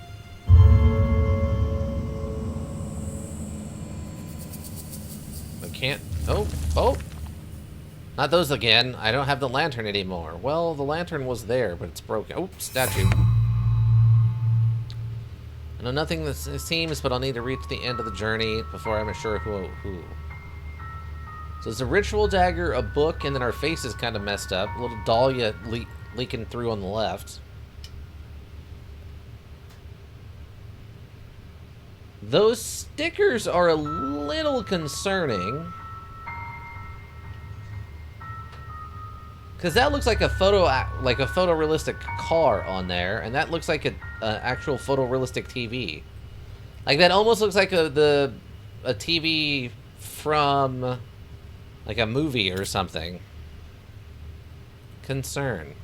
I can't... Oh! Not those again. I don't have the lantern anymore. Well, the lantern was there, but it's broken. Oh, statue. I know nothing that seems, but I'll need to reach the end of the journey before I'm sure who. So it's a ritual dagger, a book, and then our face is kind of messed up. A little dahlia leaking through on the left. Those stickers are a little concerning. Because that looks like a photorealistic car on there, and that looks like an actual photorealistic TV. Like that almost looks like a TV from like a movie or something. Concern.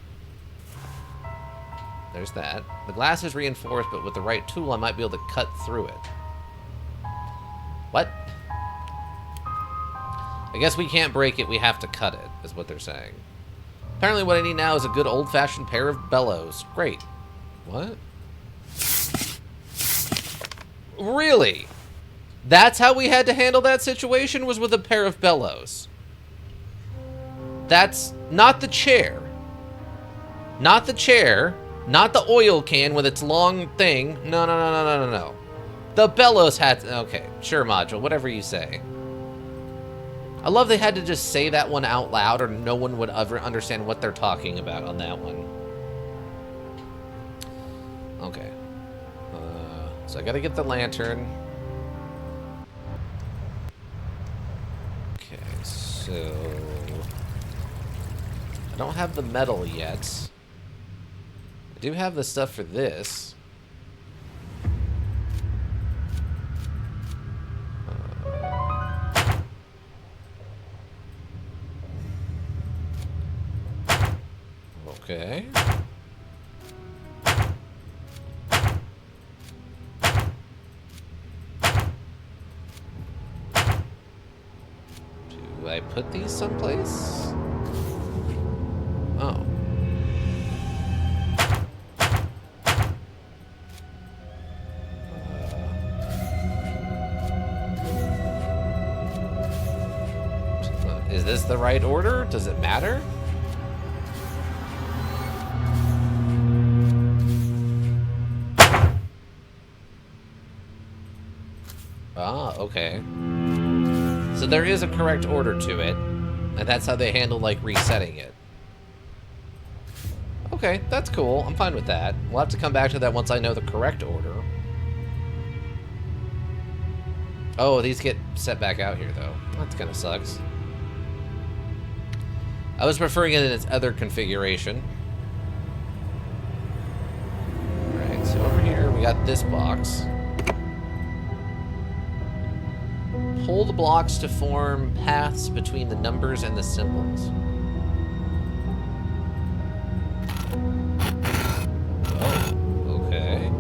There's that. The glass is reinforced, but with the right tool, I might be able to cut through it. What? I guess we can't break it, we have to cut it, is what they're saying. Apparently what I need now is a good old-fashioned pair of bellows. Great. What? Really? That's how we had to handle that situation, was with a pair of bellows. That's not the chair. Not the chair. Not the oil can with its long thing. No, no, no, no, no, no, no. The bellows had to... Okay, sure, Module, whatever you say. I love they had to just say that one out loud or no one would ever understand what they're talking about on that one. Okay. So I gotta get the lantern. Okay, so... I don't have the metal yet. I do have the stuff for this. Okay. Do I put these someplace? Oh. Is this the right order? Does it matter? Ah, okay. So there is a correct order to it, and that's how they handle, like, resetting it. Okay, that's cool. I'm fine with that. We'll have to come back to that once I know the correct order. Oh, these get set back out here, though. That kind of sucks. I was preferring it in its other configuration. Alright, so over here we got this box. Pull the blocks to form paths between the numbers and the symbols. Oh, okay.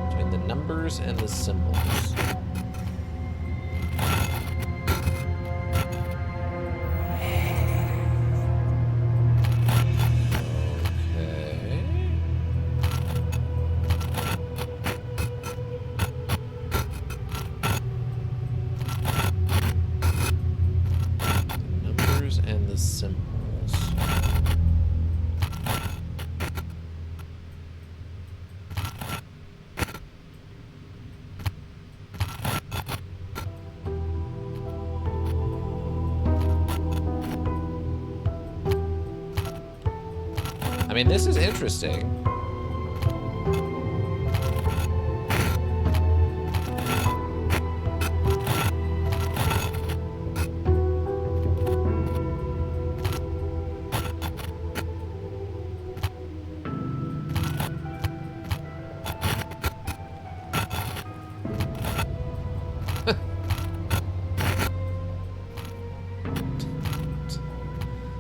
Between the numbers and the symbols. I mean, this is interesting.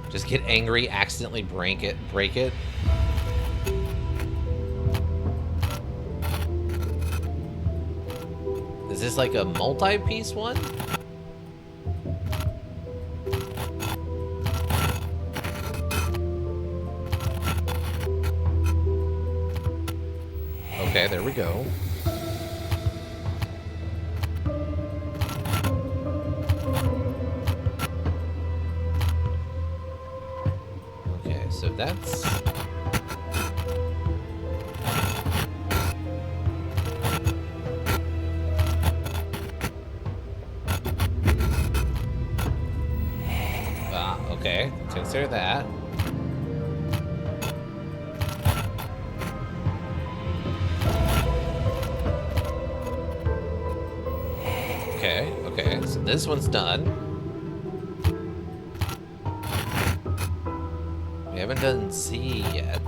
Just get angry, accidentally break it. Is this like a multi-piece one? Okay, there we go. Okay, so that's... Okay, consider that. Okay, so this one's done. We haven't done Z yet.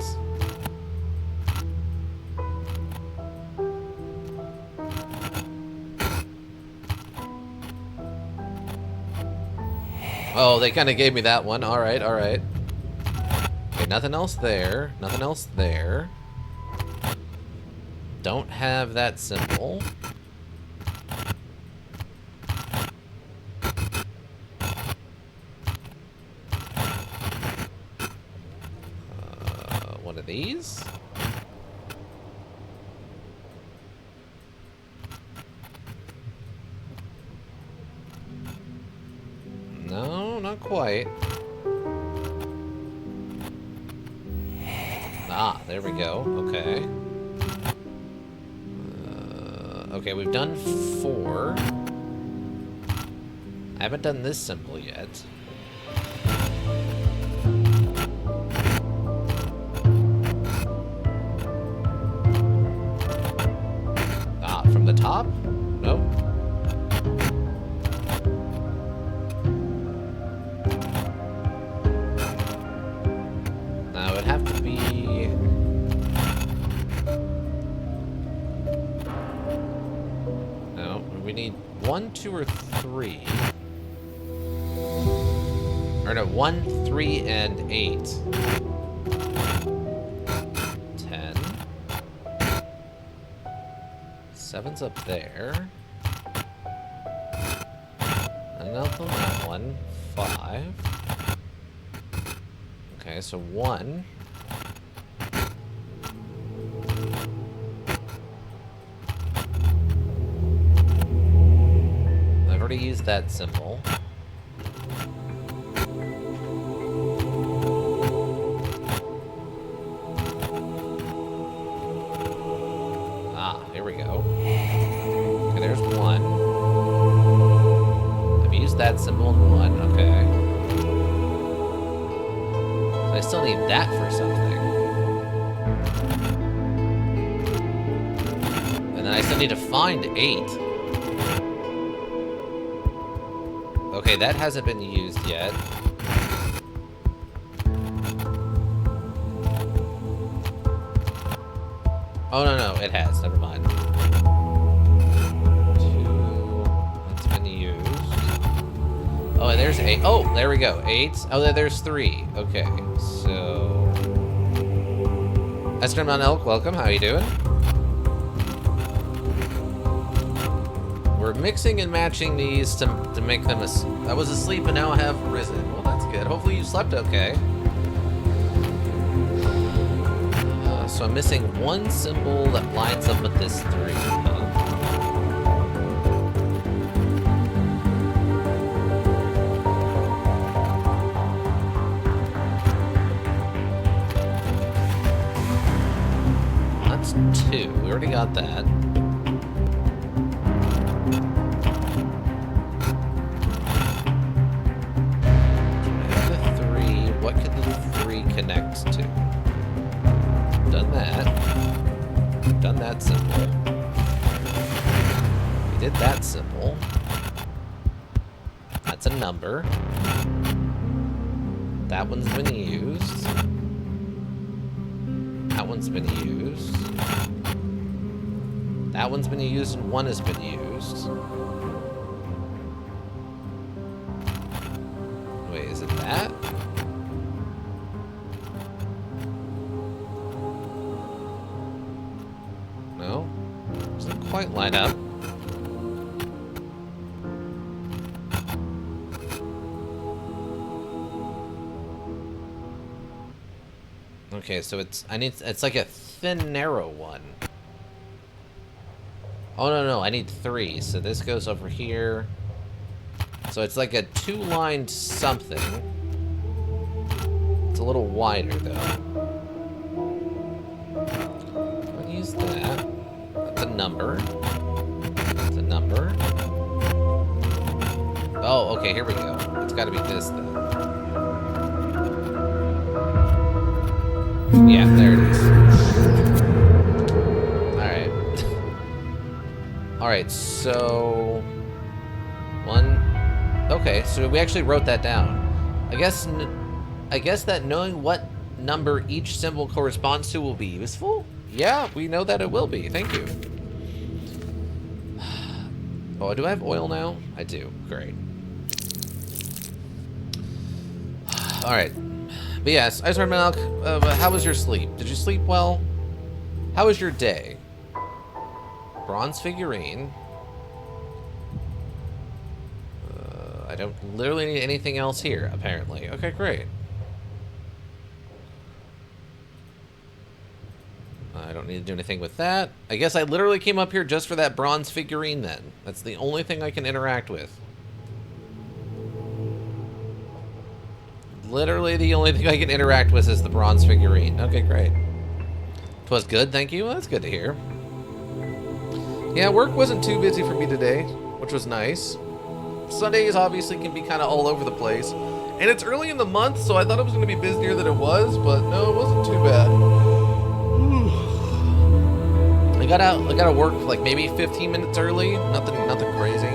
Oh, they kind of gave me that one. All right, all right. nothing else there. Nothing else there. Don't have that symbol. One of these? No, not quite. Ah, there we go. Okay. Okay, we've done 4. I haven't done this symbol yet. Ah, from the top? Nope. Now it would have to be... No, we need 1, 2, or 3. Or no, 1, 3, and 8. 10. 7's up there. Another that one. 5. Okay, so 1. I've already used that symbol. Ah, here we go. Okay, there's 1. I've used that symbol in 1, okay. So I still need that for something. And then I still need to find 8. Okay, that hasn't been used yet. Oh, no, it has. Never mind. 2. That's been used. Oh, and there's 8. Oh, there we go. 8. Oh, there's 3. Okay, so... Eskerman Elk, welcome. How you doing? We're mixing and matching these to make them I was asleep and now I have risen. Well, that's good. Hopefully you slept okay. So I'm missing 1 symbol that lines up with this 3. That's 2. We already got that. Connect to. Done that. Done that symbol. We did that symbol. That's a number. That one's been used. That one's been used. That one's been used and 1 has been used. Wait, is it that? Quite line up. Okay, so it's like a thin, narrow one. Oh no, I need 3. So this goes over here. So it's like a 2-lined something. It's a little wider though. I'll use that. That's a number. That's a number. Oh, okay, here we go. It's gotta be this then. Yeah, there it is. Alright. Alright, so... 1... Okay, so we actually wrote that down. I guess that knowing what number each symbol corresponds to will be useful? Yeah, we know that it will be. Thank you. Oh, do I have oil now? I do. Great. Alright. But yes, Ice Hard Milk, how was your sleep? Did you sleep well? How was your day? Bronze figurine. I don't literally need anything else here, apparently. Okay, great. I don't need to do anything with that. I guess I literally came up here just for that bronze figurine then. That's the only thing I can interact with. Literally the only thing I can interact with is the bronze figurine. Okay, great. 'Twas good, thank you. Well, that's good to hear. Yeah, work wasn't too busy for me today, which was nice. Sundays obviously can be kind of all over the place. And it's early in the month, so I thought it was going to be busier than it was, but no, it wasn't too bad. I got to work like maybe 15 minutes early. Nothing crazy.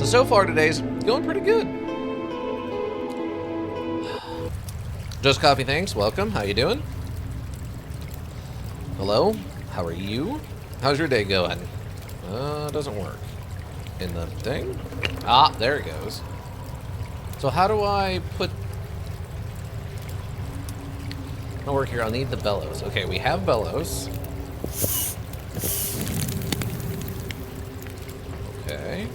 So far today's going pretty good. Just Coffee, thanks. Welcome. How you doing? Hello. How are you? How's your day going? Doesn't work. In the thing? Ah, there it goes. So how do I put... I'll work here. I'll need the bellows. Okay, we have bellows. Okay.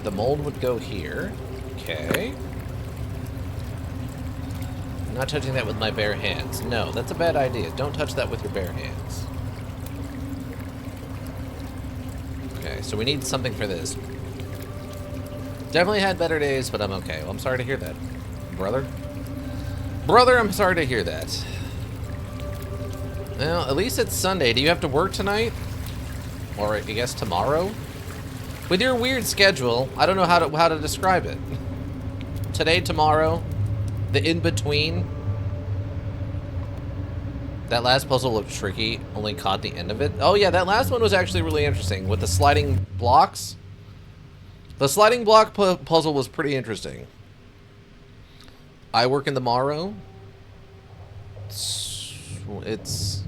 The mold would go here. Okay. I'm not touching that with my bare hands. No, that's a bad idea. Don't touch that with your bare hands. Okay, so we need something for this. Definitely had better days, but I'm okay. Well, I'm sorry to hear that, brother. Brother, I'm sorry to hear that. Well, at least it's Sunday. Do you have to work tonight? Or I guess tomorrow? With your weird schedule, I don't know how to describe it. Today, tomorrow, the in-between. That last puzzle looked tricky, only caught the end of it. Oh yeah, that last one was actually really interesting with the sliding blocks. The sliding block puzzle was pretty interesting. I work in the morrow. It's...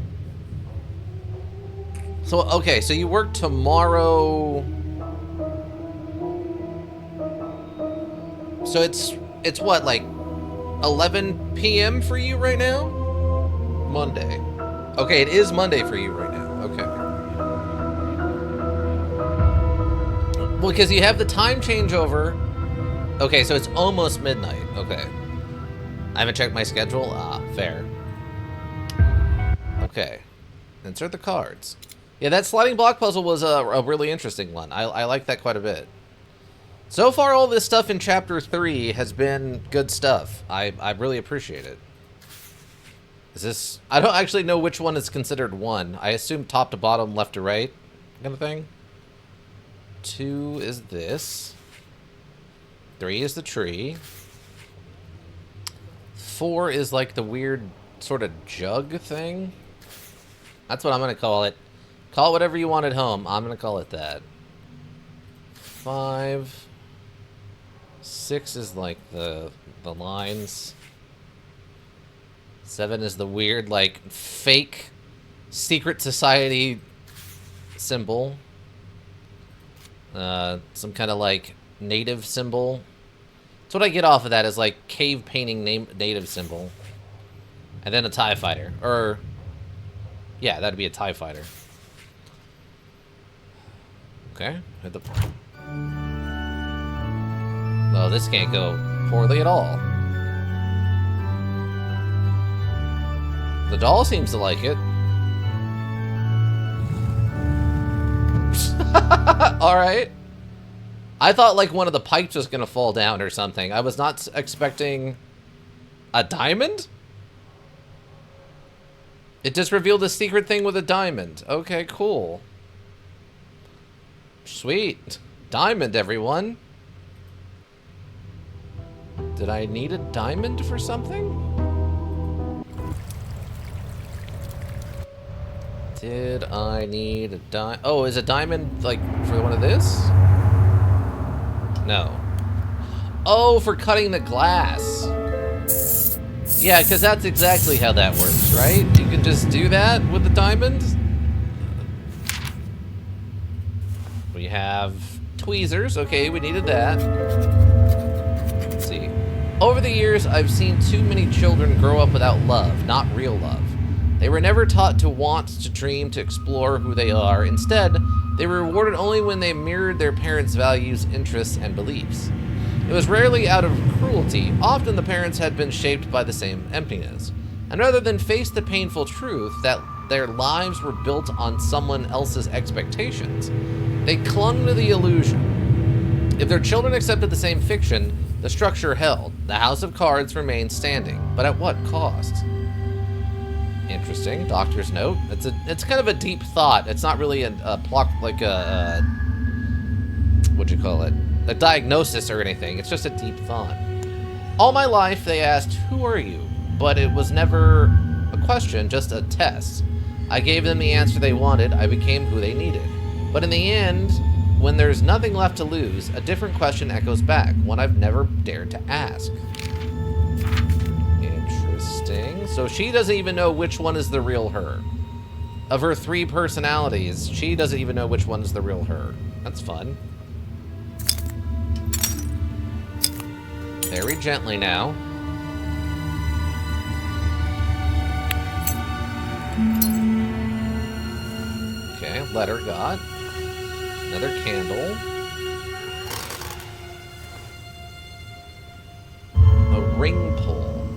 So, okay, so you work tomorrow... So it's what, like 11 p.m. for you right now? Monday. Okay, it is Monday for you right now. Okay. Well, because you have the time changeover. Okay, so it's almost midnight. Okay. I haven't checked my schedule. Ah, fair. Okay. Insert the cards. Yeah, that sliding block puzzle was a really interesting one. I like that quite a bit. So far, all this stuff in Chapter 3 has been good stuff. I really appreciate it. Is this... I don't actually know which one is considered one. I assume top to bottom, left to right kind of thing. 2 is this. 3 is the tree. 4 is like the weird sort of jug thing. That's what I'm going to call it. Call it whatever you want at home. I'm going to call it that. 5... 6 is like the lines. 7 is the weird, like, fake secret society symbol. Some kind of, like, native symbol. That's what I get off of that, is, like, cave painting native symbol. And then a TIE fighter. Or, yeah, that'd be a TIE fighter. Okay. Hit the... Well, this can't go poorly at all. The doll seems to like it. Alright. I thought like one of the pipes was gonna fall down or something. I was not expecting a diamond? It just revealed a secret thing with a diamond. Okay, cool. Sweet. Diamond, everyone. Did I need a diamond for something? Did I need a diamond? Oh, is a diamond, like, for one of this? No. Oh, for cutting the glass. Yeah, because that's exactly how that works, right? You can just do that with the diamond. We have tweezers. Okay, we needed that. Let's see. Over the years, I've seen too many children grow up without love, not real love. They were never taught to want, to dream, to explore who they are. Instead, they were rewarded only when they mirrored their parents' values, interests, and beliefs. It was rarely out of cruelty. Often the parents had been shaped by the same emptiness. And rather than face the painful truth that their lives were built on someone else's expectations, they clung to the illusion. If their children accepted the same fiction, the structure held. The house of cards remained standing, but at what cost? Interesting. Doctor's note. It's kind of a deep thought. It's not really a plot, like a what'd you call it? A diagnosis or anything. It's just a deep thought. All my life, they asked, "Who are you?" But it was never a question, just a test. I gave them the answer they wanted. I became who they needed. But in the end, when there's nothing left to lose, a different question echoes back, one I've never dared to ask. Interesting. So she doesn't even know which one is the real her. Of her 3 personalities, she doesn't even know which one is the real her. That's fun. Very gently now. Okay, letter got. Another candle. A ring pull.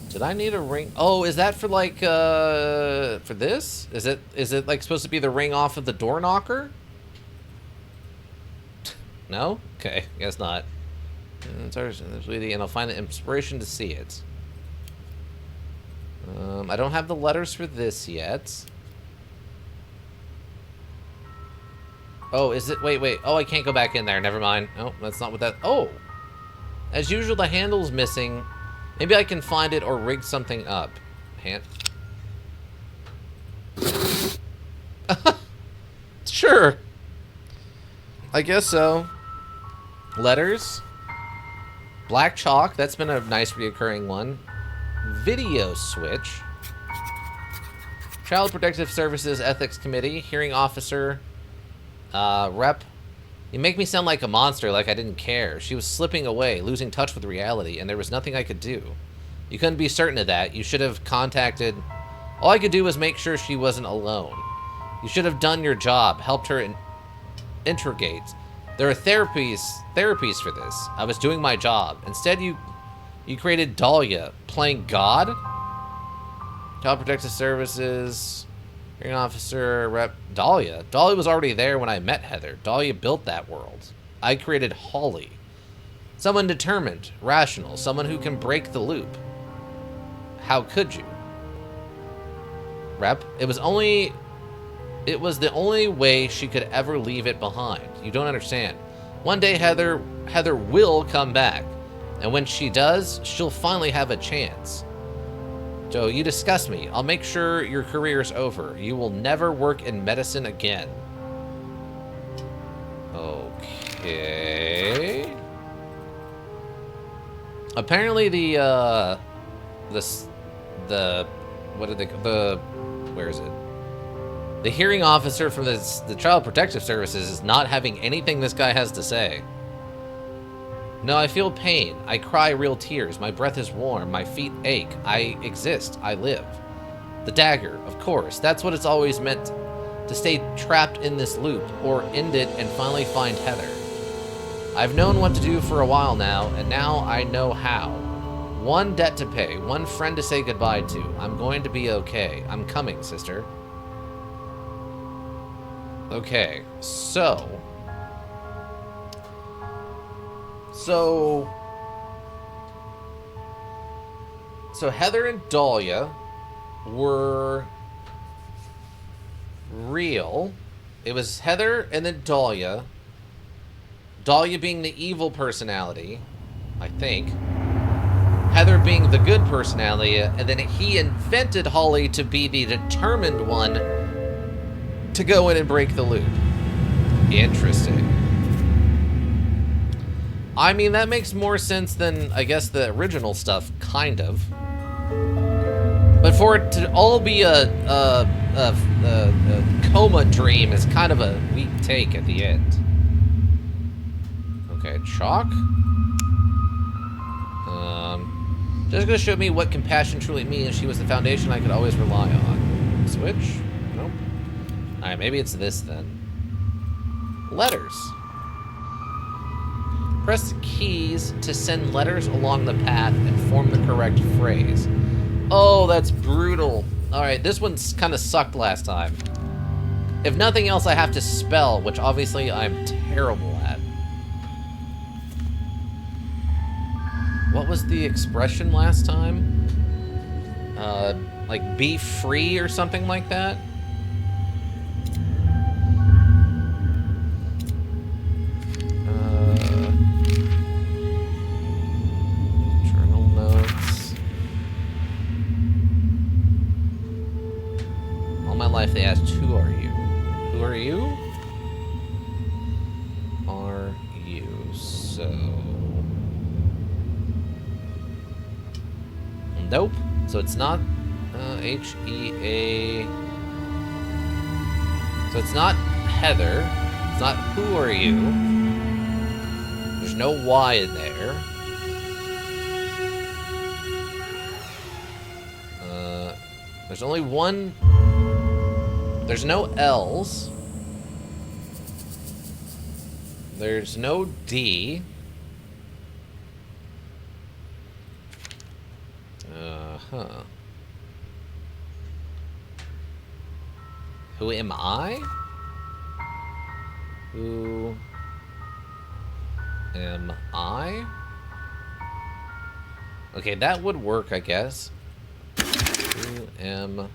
Did I need a ring? Oh, is that for like, for this? Is it like supposed to be the ring off of the door knocker? No? Okay, guess not. And I'll find the inspiration to see it. I don't have the letters for this yet. Oh, is it? Wait. Oh, I can't go back in there. Never mind. Oh, that's not what that... Oh! As usual, the handle's missing. Maybe I can find it or rig something up. Sure. I guess so. Letters. Black chalk. That's been a nice reoccurring one. Video switch. Child Protective Services Ethics Committee. Hearing officer. Rep. You make me sound like a monster, like I didn't care. She was slipping away, losing touch with reality, and there was nothing I could do. You couldn't be certain of that. You should have contacted... All I could do was make sure she wasn't alone. You should have done your job, helped her interrogate. There are therapies for this. I was doing my job. Instead, you created Dahlia, playing God? Child Protective Services... Hearing officer, rep, Dahlia. Dahlia was already there when I met Heather. Dahlia built that world. I created Holly. Someone determined, rational, someone who can break the loop. How could you? Rep, it was the only way she could ever leave it behind. You don't understand. One day Heather will come back. And when she does, she'll finally have a chance. Joe, you disgust me. I'll make sure your career's over. You will never work in medicine again. Okay. Apparently where is it? The hearing officer from the Child Protective Services is not having anything this guy has to say. No, I feel pain. I cry real tears. My breath is warm. My feet ache. I exist. I live. The dagger, of course. That's what it's always meant. To stay trapped in this loop, or end it and finally find Heather. I've known what to do for a while now, and now I know how. One debt to pay. One friend to say goodbye to. I'm going to be okay. I'm coming, sister. Okay, So Heather and Dahlia were real. It was Heather and then Dahlia. Dahlia being the evil personality, I think. Heather being the good personality, and then he invented Holly to be the determined one to go in and break the loop. Interesting. I mean, that makes more sense than, I guess, the original stuff, kind of. But But for it to all be a coma dream is kind of a weak take at the end. Okay, chalk. Just gonna show me what compassion truly means. She was the foundation I could always rely on. Switch? Nope. Alright, maybe it's this then. Letters. Press the keys to send letters along the path and form the correct phrase. Oh, that's brutal. Alright, this one's kind of sucked last time. If nothing else, I have to spell, which obviously I'm terrible at. What was the expression last time? Like, be free or something like that? Journal notes. All my life they asked, who are you? Who are you? Are you? So... Nope. So it's not H-E-A... So it's not Heather. It's not who are you. There's no Y in there. There's only one... There's no L's. There's no D. Huh. Who am I? Who am I? Okay, that would work, I guess. Who am...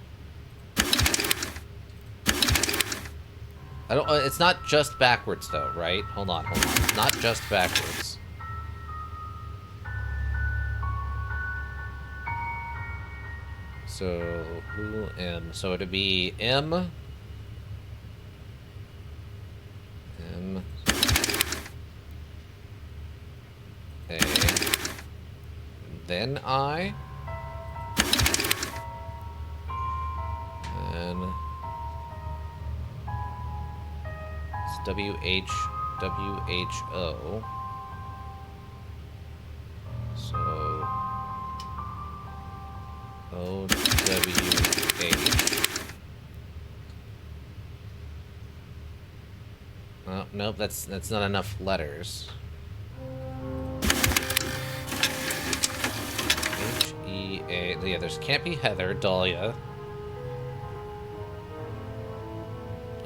I don't... it's not just backwards, though, right? Hold on, hold on. It's not just backwards. So, who am... So it'd be M... M... A... Then I... And... It's W-H-W-H-O... So... O-W-H... Oh, nope, that's not enough letters. H-E-A... Yeah, there's can't be Heather, Dahlia.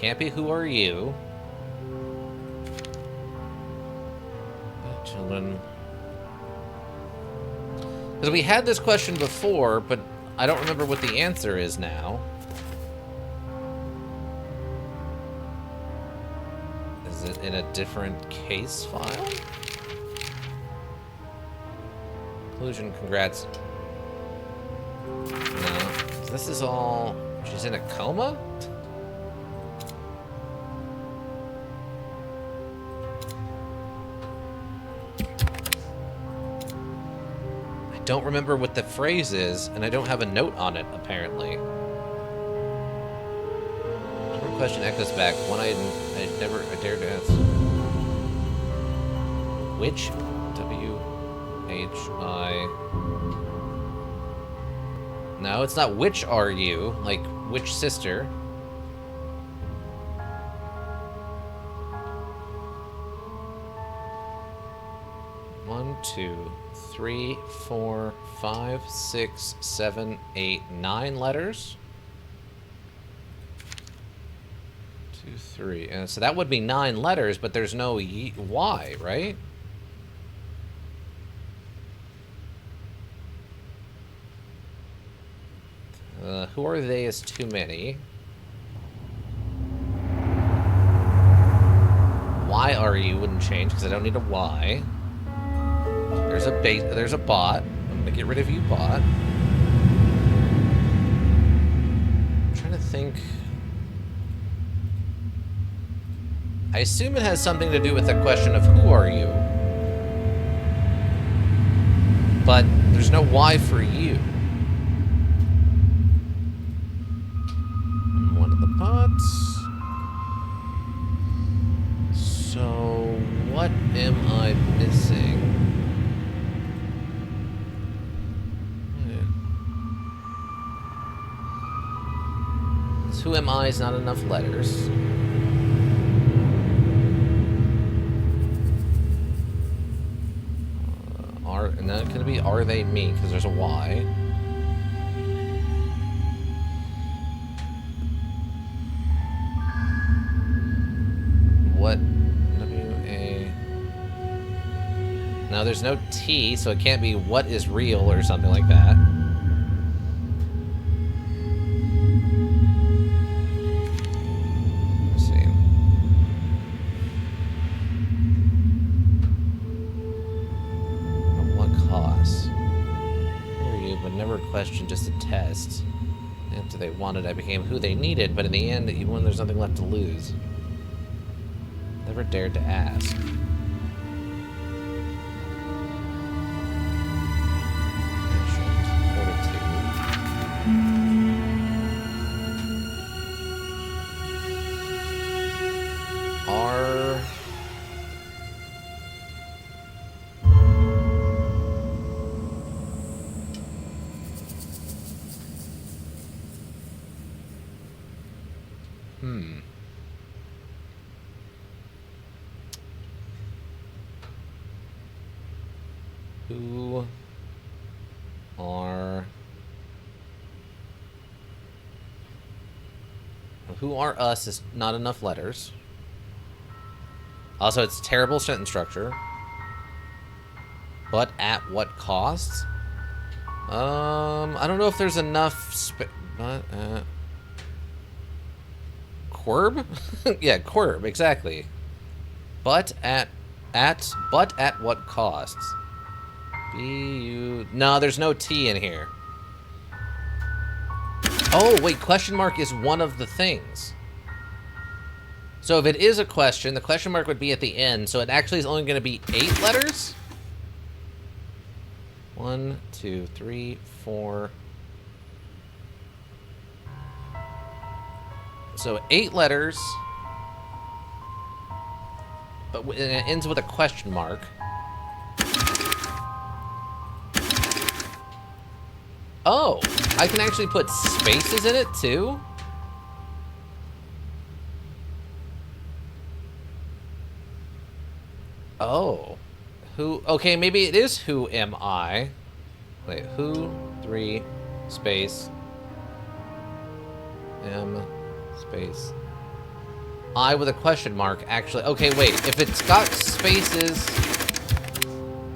Can't be who are you. Children... Because we had this question before, but I don't remember what the answer is now. Is it in a different case file? Conclusion, congrats. No. This is all... She's in a coma? Don't remember what the phrase is, and I don't have a note on it, apparently. One question echoes back, one I dared to ask. Which? W-H-I... No, it's not which are you, like, which sister? One, two... 3, 4, 5, 6, 7, 8, 9 letters. 2, 3. So that would be 9 letters, but there's no Y, right? Who are they is too many. Why are you wouldn't change because I don't need a Y. There's a base. There's a bot. I'm gonna get rid of you, bot. I'm trying to think. I assume it has something to do with the question of who are you, but there's no Y for you. Who am I is not enough letters. And then it could be are they me, because there's a Y. What? W-A... No, there's no T, so it can't be what is real or something like that. Let's see. At what cost? Who are you, but never questioned, just a test. After they wanted, I became who they needed, but in the end, even when there's nothing left to lose. Never dared to ask. R. Who are us is not enough letters. Also, it's terrible sentence structure. But at what cost? I don't know if there's enough Quirb? Yeah, Quirb, exactly. But at what cost? No, there's no T in here. Oh, wait, question mark is one of the things. So if it is a question, the question mark would be at the end, so it actually is only going to be 8 letters? 1, 2, 3, 4. So 8 letters. But it ends with a question mark. Oh, I can actually put spaces in it too? Oh. Who? Okay, maybe it is who am I. Wait, who, 3, space, M, space, I with a question mark, actually. Okay, wait, if it's got spaces...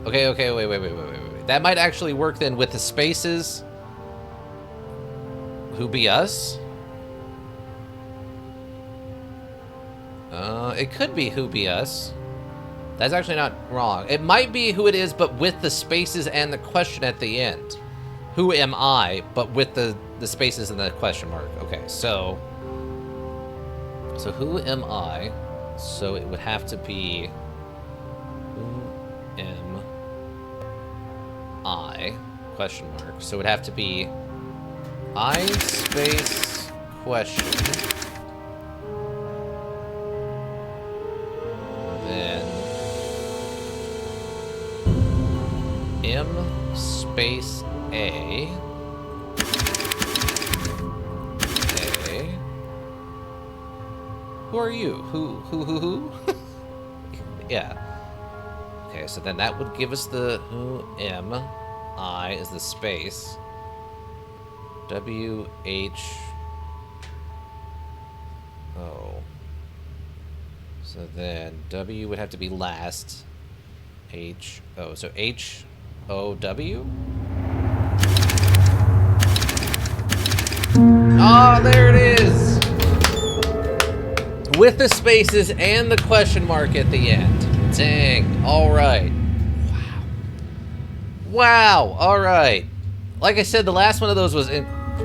Okay, wait. That might actually work then with the spaces. Who be us? It could be who be us. That's actually not wrong. It might be who it is, but with the spaces and the question at the end. Who am I, but with the spaces and the question mark. Okay, so who am I? So it would have to be who am I, question mark. So it would have to be I space question. Then M space A. A. Who are you? Who? Yeah. Okay, so then that would give us the who am I is the space. W H O. So then W would have to be last. H O. So H O W. Ah, there it is. With the spaces and the question mark at the end. Dang. All right. Wow. All right. Like I said, the last one of those was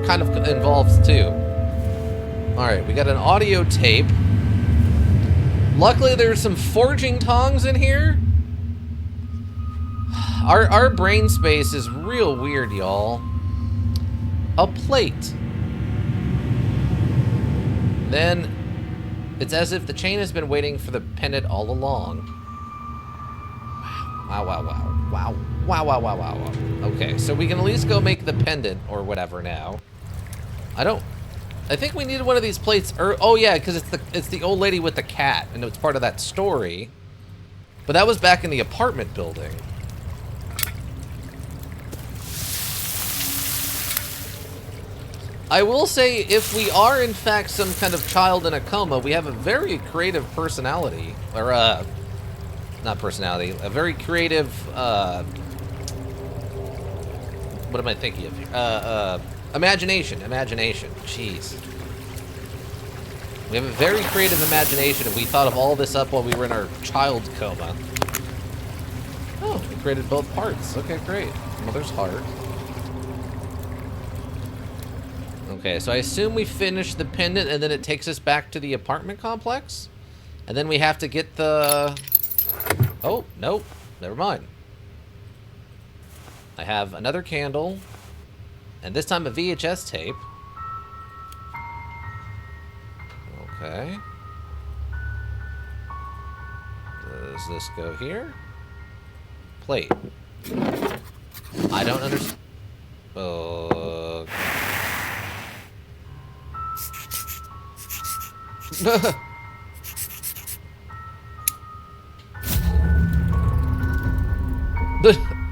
kind of involved too. All right, we got an audio tape. Luckily, there's some forging tongs in here. Our brain space is real weird, y'all. A plate. Then it's as if the chain has been waiting for the pendant all along. Wow. Okay, so we can at least go make the pendant or whatever now. I don't I think we needed one of these plates. Oh yeah, because it's the old lady with the cat, and it's part of that story. But that was back in the apartment building. I will say, if we are in fact some kind of child in a coma, we have a very creative personality, or not personality, a very creative. What am I thinking of here? Imagination. Jeez. We have a very creative imagination, and we thought of all this up while we were in our child coma. Oh, we created both parts. Okay, great. Mother's heart. Okay, so I assume we finish the pendant, and then it takes us back to the apartment complex? And then we have to get the... Oh, nope. Never mind. I have another candle, and this time a VHS tape. Okay. Does this go here? Plate. I don't understand.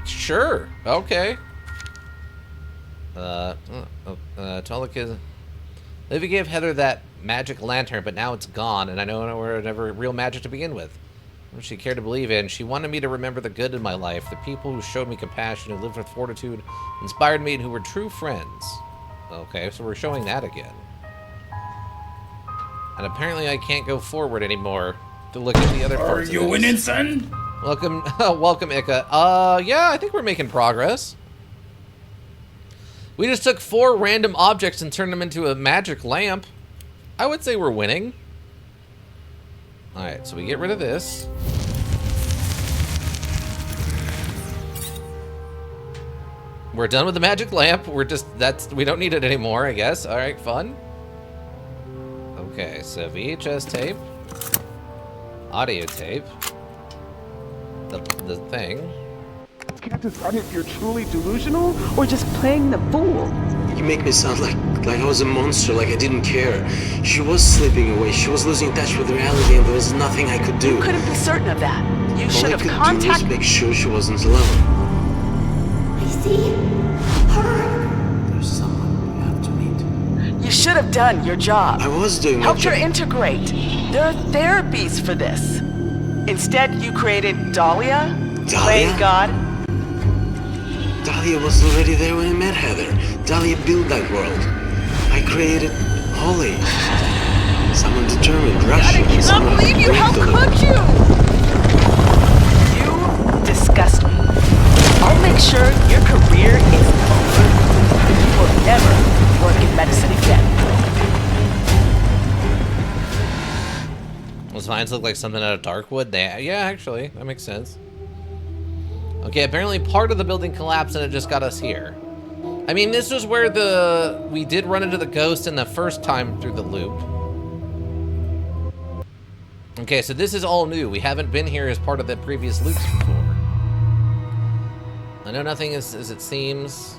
Sure. Okay. Tell the kids. Livy gave Heather that magic lantern, but now it's gone, and I know it was never real magic to begin with. What she cared to believe in. She wanted me to remember the good in my life, the people who showed me compassion, who lived with fortitude, inspired me, and who were true friends. Okay, so we're showing that again. And apparently I can't go forward anymore to look at the other parts. Are you winning, son? Welcome, welcome, Ika. Yeah, I think we're making progress. We just took 4 random objects and turned them into a magic lamp. I would say we're winning. Alright, so we get rid of this. We're done with the magic lamp. We don't need it anymore, I guess. Alright, fun. Okay, so VHS tape. Audio tape. The thing. Can't decide if you're truly delusional or just playing the fool. You make me sound like I was a monster, like I didn't care. She was slipping away. She was losing touch with reality, and there was nothing I could do. You couldn't be certain of that. You should have contacted. All I could do was make sure she wasn't alone. I see her. There's someone you have to meet. You should have done your job. I was doing my Helped her job. integrate. There are therapies for this. Instead, you created Dahlia? Playing God? Dahlia was already there when I met Heather. Dahlia built that world. I created Holly. Someone determined, Russian. I cannot believe you! How could you? You disgust me. I'll make sure your career is over. You will never work in medicine again. Those vines look like something out of Darkwood. Yeah, actually, that makes sense. Okay, apparently part of the building collapsed and it just got us here. I mean, this was where we did run into the ghost in the first time through the loop. Okay, so this is all new. We haven't been here as part of the previous loops before. I know nothing is as it seems.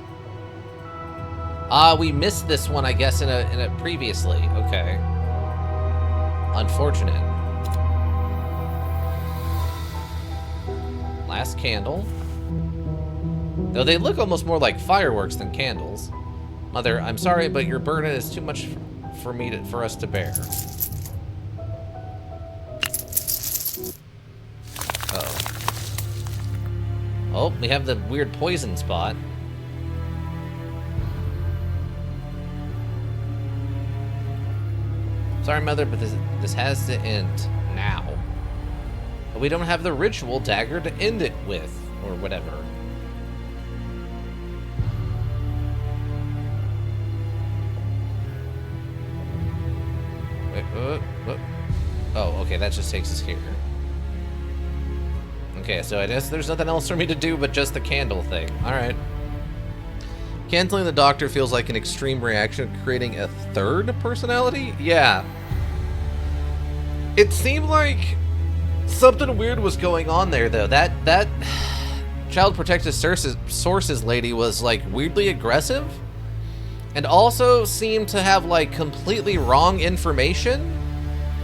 We missed this one, I guess, in a previously. Okay. Unfortunate. Last candle. Though they look almost more like fireworks than candles. Mother, I'm sorry, but your burden is too much for us to bear. Uh-oh. Oh, we have the weird poison spot. Sorry, Mother, but this has to end now. But we don't have the ritual dagger to end it with, or whatever. Wait, what? Oh, okay, that just takes us here. Okay, so I guess there's nothing else for me to do but just the candle thing. Alright. Canceling the doctor feels like an extreme reaction, creating a third personality? Yeah. It seemed like something weird was going on there, though. That Child Protective Sources lady was, like, weirdly aggressive. And also seemed to have, like, completely wrong information,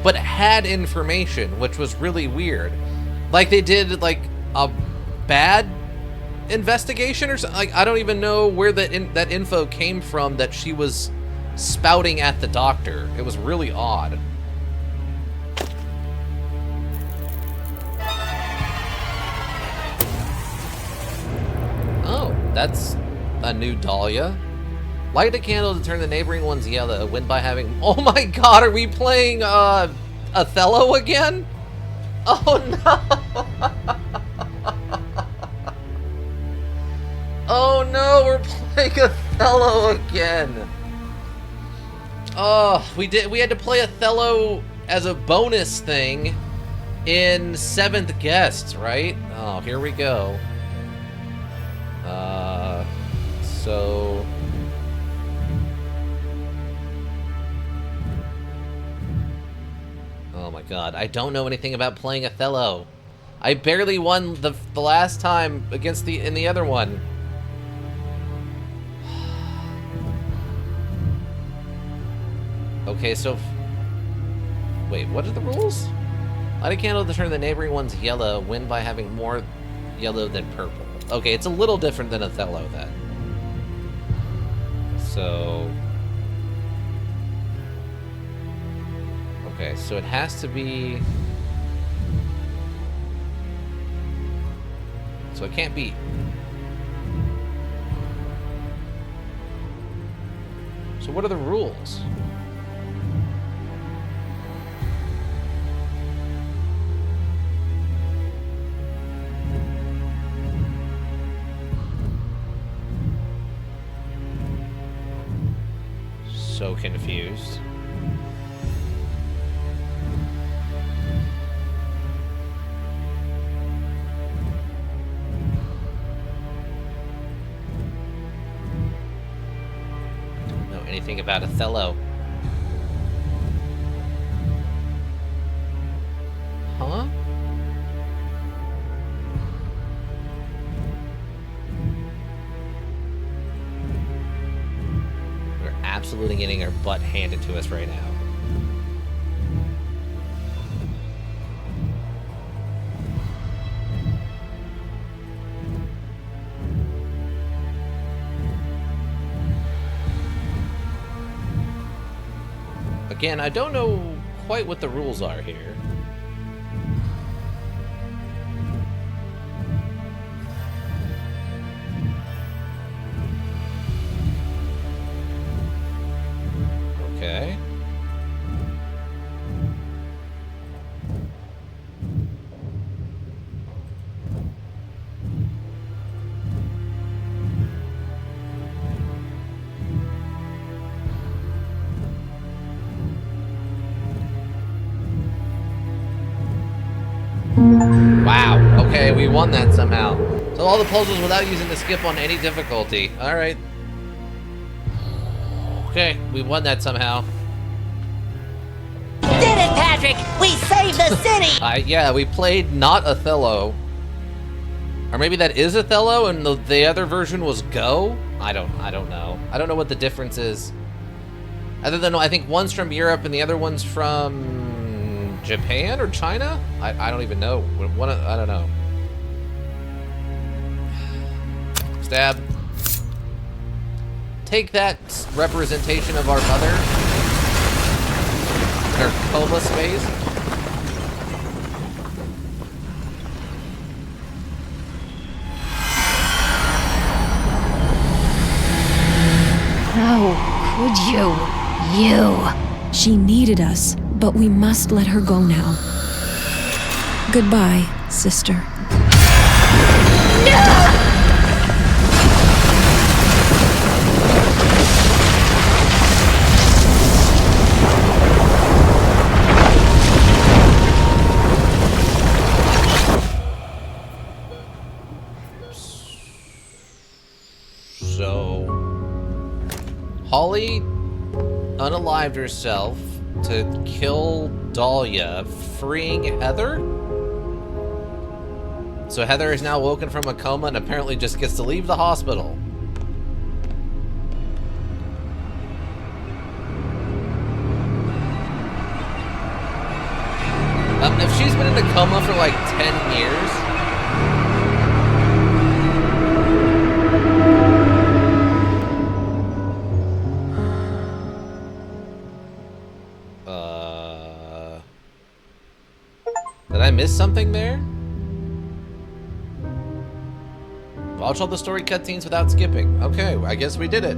but had information, which was really weird. Like, they did, like, a bad investigation or something. Like, I don't even know where that info came from that she was spouting at the doctor. It was really odd. Oh, that's a new Dahlia. Light a candle to turn the neighboring ones yellow. Win by having... Oh my god, are we playing, Othello again? Oh no! Oh no, we're playing Othello again! Oh, we had to play Othello as a bonus thing in 7th Guest, right? Oh, here we go. So... Oh my god, I don't know anything about playing Othello. I barely won the last time against in the other one. Okay, so... Wait, what are the rules? Light a candle to turn the neighboring ones yellow. Win by having more yellow than purple. Okay, it's a little different than Othello, then. So... Okay, so it has to be... So it can't be... So what are the rules? So confused. Anything about Othello. Huh? We're absolutely getting our butt handed to us right now. Again, I don't know quite what the rules are here. Okay. Wow, okay, we won that somehow. So all the puzzles without using the skip on any difficulty. Alright. Okay, we won that somehow. Did it, Patrick! We saved the city! Yeah, we played not Othello. Or maybe that is Othello and the other version was Go? I don't know. I don't know what the difference is. Other than, I think one's from Europe and the other one's from... Japan or China? I don't even know. I don't know. Stab. Take that representation of our mother. Her coma space. How could you? You. She needed us. But we must let her go now. Goodbye, sister. So... Holly unalived herself to kill Dahlia, freeing Heather? So Heather is now woken from a coma and apparently just gets to leave the hospital. If she's been in a coma for like 10 years... Did I miss something there? Watch all the story cutscenes without skipping. Okay, I guess we did it.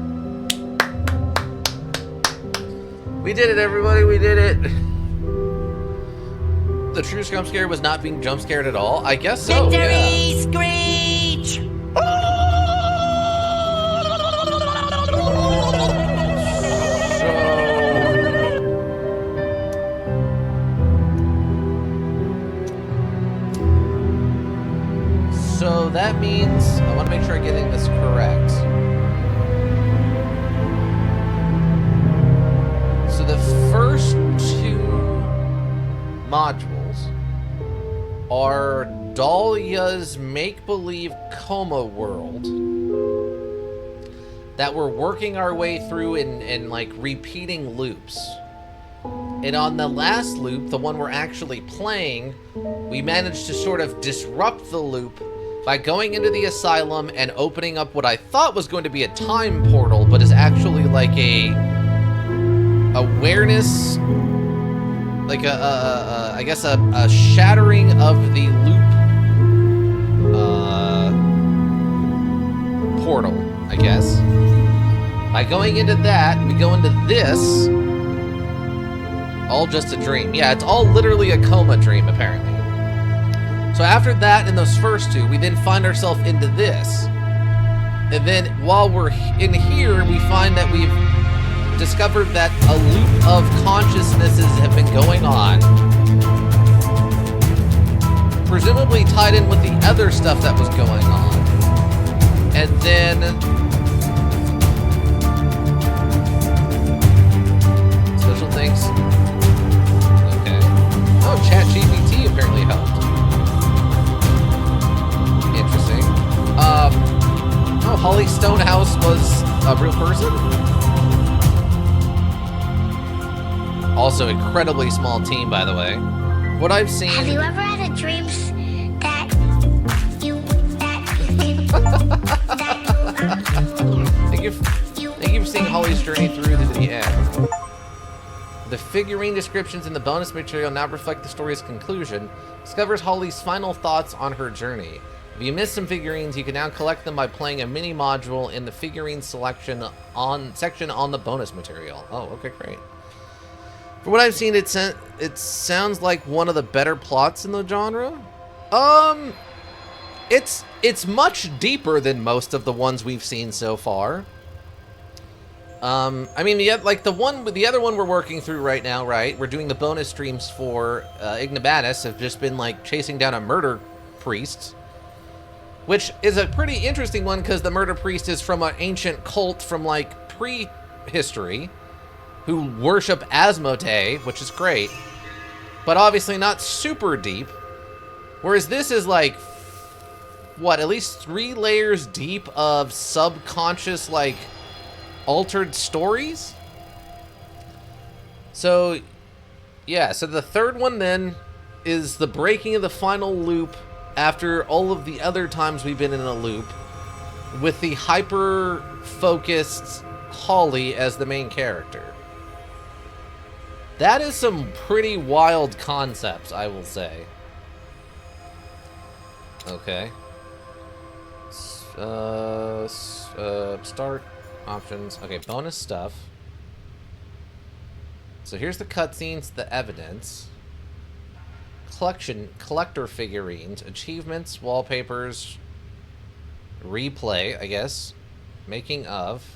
We did it, everybody, we did it. The true jump scare was not being jump scared at all? I guess so, Victory yeah. screech! So that means, I want to make sure I'm getting this correct. So the first two modules are Dahlia's make-believe coma world that we're working our way through in like repeating loops. And on the last loop, the one we're actually playing, we managed to sort of disrupt the loop by going into the asylum and opening up what I thought was going to be a time portal, but is actually like a awareness, like I guess a shattering of the loop portal, I guess. By going into that, we go into this, all just a dream. Yeah, it's all literally a coma dream, apparently. So after that, in those first two, we then find ourselves into this. And then while we're in here, we find that we've discovered that a loop of consciousnesses have been going on. Presumably tied in with the other stuff that was going on. And then... special things. Okay. Oh, ChatGPT apparently helped. Interesting. Oh, Holly Stonehouse was a real person? Also, incredibly small team, by the way. What I've seen... Have you ever had a dream that you Thank you for seeing Holly's journey through to the end. The figurine descriptions in the bonus material now reflect the story's conclusion. Discovers Holly's final thoughts on her journey. If you missed some figurines, you can now collect them by playing a mini module in the figurine section on the bonus material. Oh, okay, great. From what I've seen, it sounds like one of the better plots in the genre. It's much deeper than most of the ones we've seen so far. I mean, the other one we're working through right now, right? We're doing the bonus streams for Ignibatus have just been like chasing down a murder priest, which is a pretty interesting one because the murder priest is from an ancient cult from like prehistory who worship Asmodee, which is great, but obviously not super deep. Whereas this is like, what, at least 3 layers deep of subconscious, like, altered stories? So, yeah, so the third one then is the breaking of the final loop after all of the other times we've been in a loop, with the hyper-focused Holly as the main character. That is some pretty wild concepts, I will say. Okay. Start options. Okay, bonus stuff. So here's the cutscenes, the evidence. Collector figurines, achievements, wallpapers, replay, I guess. Making of.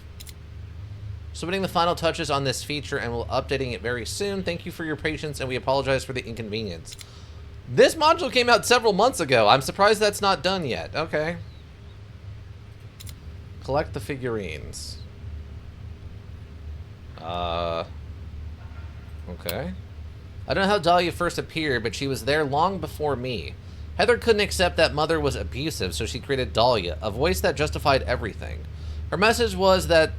Submitting the final touches on this feature and we'll updating it very soon. Thank you for your patience and we apologize for the inconvenience. This module came out several months ago. I'm surprised that's not done yet. Okay. Collect the figurines. Okay. I don't know how Dahlia first appeared, but she was there long before me. Heather couldn't accept that Mother was abusive, so she created Dahlia, a voice that justified everything. Her message was that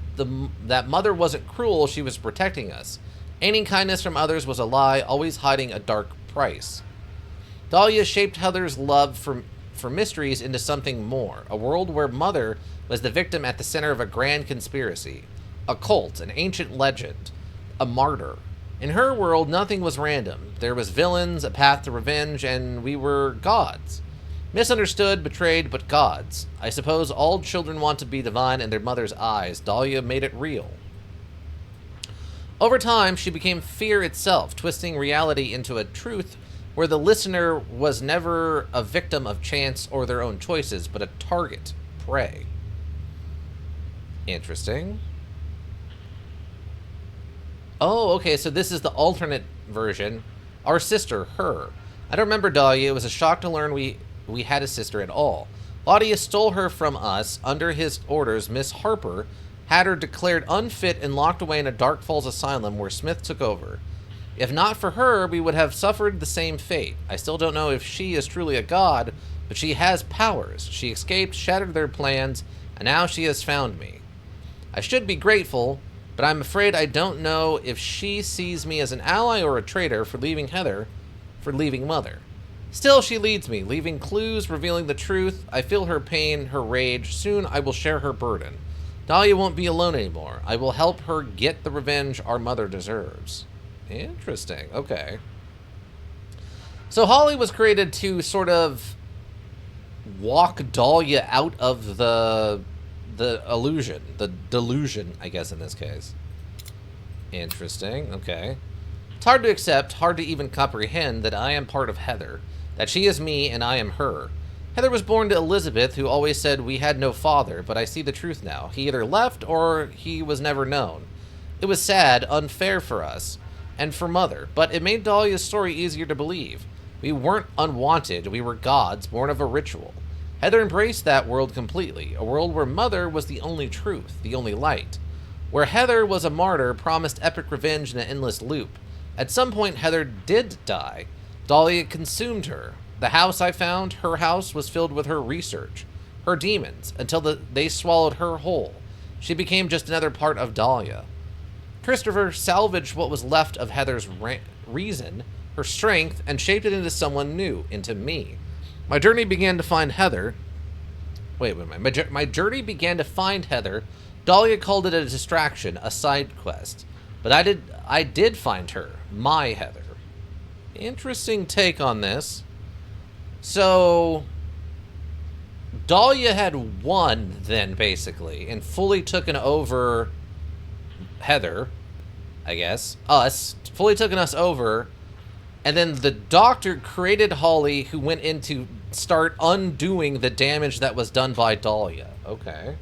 that Mother wasn't cruel, she was protecting us. Any kindness from others was a lie, always hiding a dark price. Dahlia shaped Heather's love for mysteries into something more, a world where Mother was the victim at the center of a grand conspiracy, a cult, an ancient legend, a martyr. In her world, nothing was random. There was villains, a path to revenge, and we were gods. Misunderstood, betrayed, but gods. I suppose all children want to be divine in their mother's eyes. Dahlia made it real. Over time, she became fear itself, twisting reality into a truth where the listener was never a victim of chance or their own choices, but a target, prey. Interesting. Oh, okay, so this is the alternate version. Our sister, her. I don't remember Dahlia. It was a shock to learn we had a sister at all. Claudius stole her from us. Under his orders, Miss Harper had her declared unfit and locked away in a Dark Falls asylum where Smith took over. If not for her, we would have suffered the same fate. I still don't know if she is truly a god, but she has powers. She escaped, shattered their plans, and now she has found me. I should be grateful, but I'm afraid I don't know if she sees me as an ally or a traitor for leaving Heather, for leaving Mother. Still, she leads me, leaving clues, revealing the truth. I feel her pain, her rage. Soon I will share her burden. Dahlia won't be alone anymore. I will help her get the revenge our mother deserves. Interesting. Okay. So Holly was created to sort of walk Dahlia out of the illusion, the delusion, I guess, in this case. Interesting. Okay. It's hard to accept, hard to even comprehend that I am part of Heather, that she is me and I am her. Heather was born to Elizabeth, who always said we had no father, but I see the truth now. He either left or he was never known. It was sad, unfair for us, and for Mother, but it made Dahlia's story easier to believe. We weren't unwanted, we were gods, born of a ritual. Heather embraced that world completely, a world where Mother was the only truth, the only light. Where Heather was a martyr, promised epic revenge in an endless loop. At some point, Heather did die. Dahlia consumed her. The house I found, her house, was filled with her research, her demons, until they swallowed her whole. She became just another part of Dahlia. Christopher salvaged what was left of Heather's reason, her strength, and shaped it into someone new, into me. My journey began to find Heather. Wait a minute. My journey began to find Heather. Dahlia called it a distraction, a side quest. But I did find her, my Heather. Interesting take on this. So, Dahlia had won then, basically, and fully taken over Heather, I guess. Us. Fully taken us over. And then the doctor created Holly, who went in to start undoing the damage that was done by Dahlia. Okay.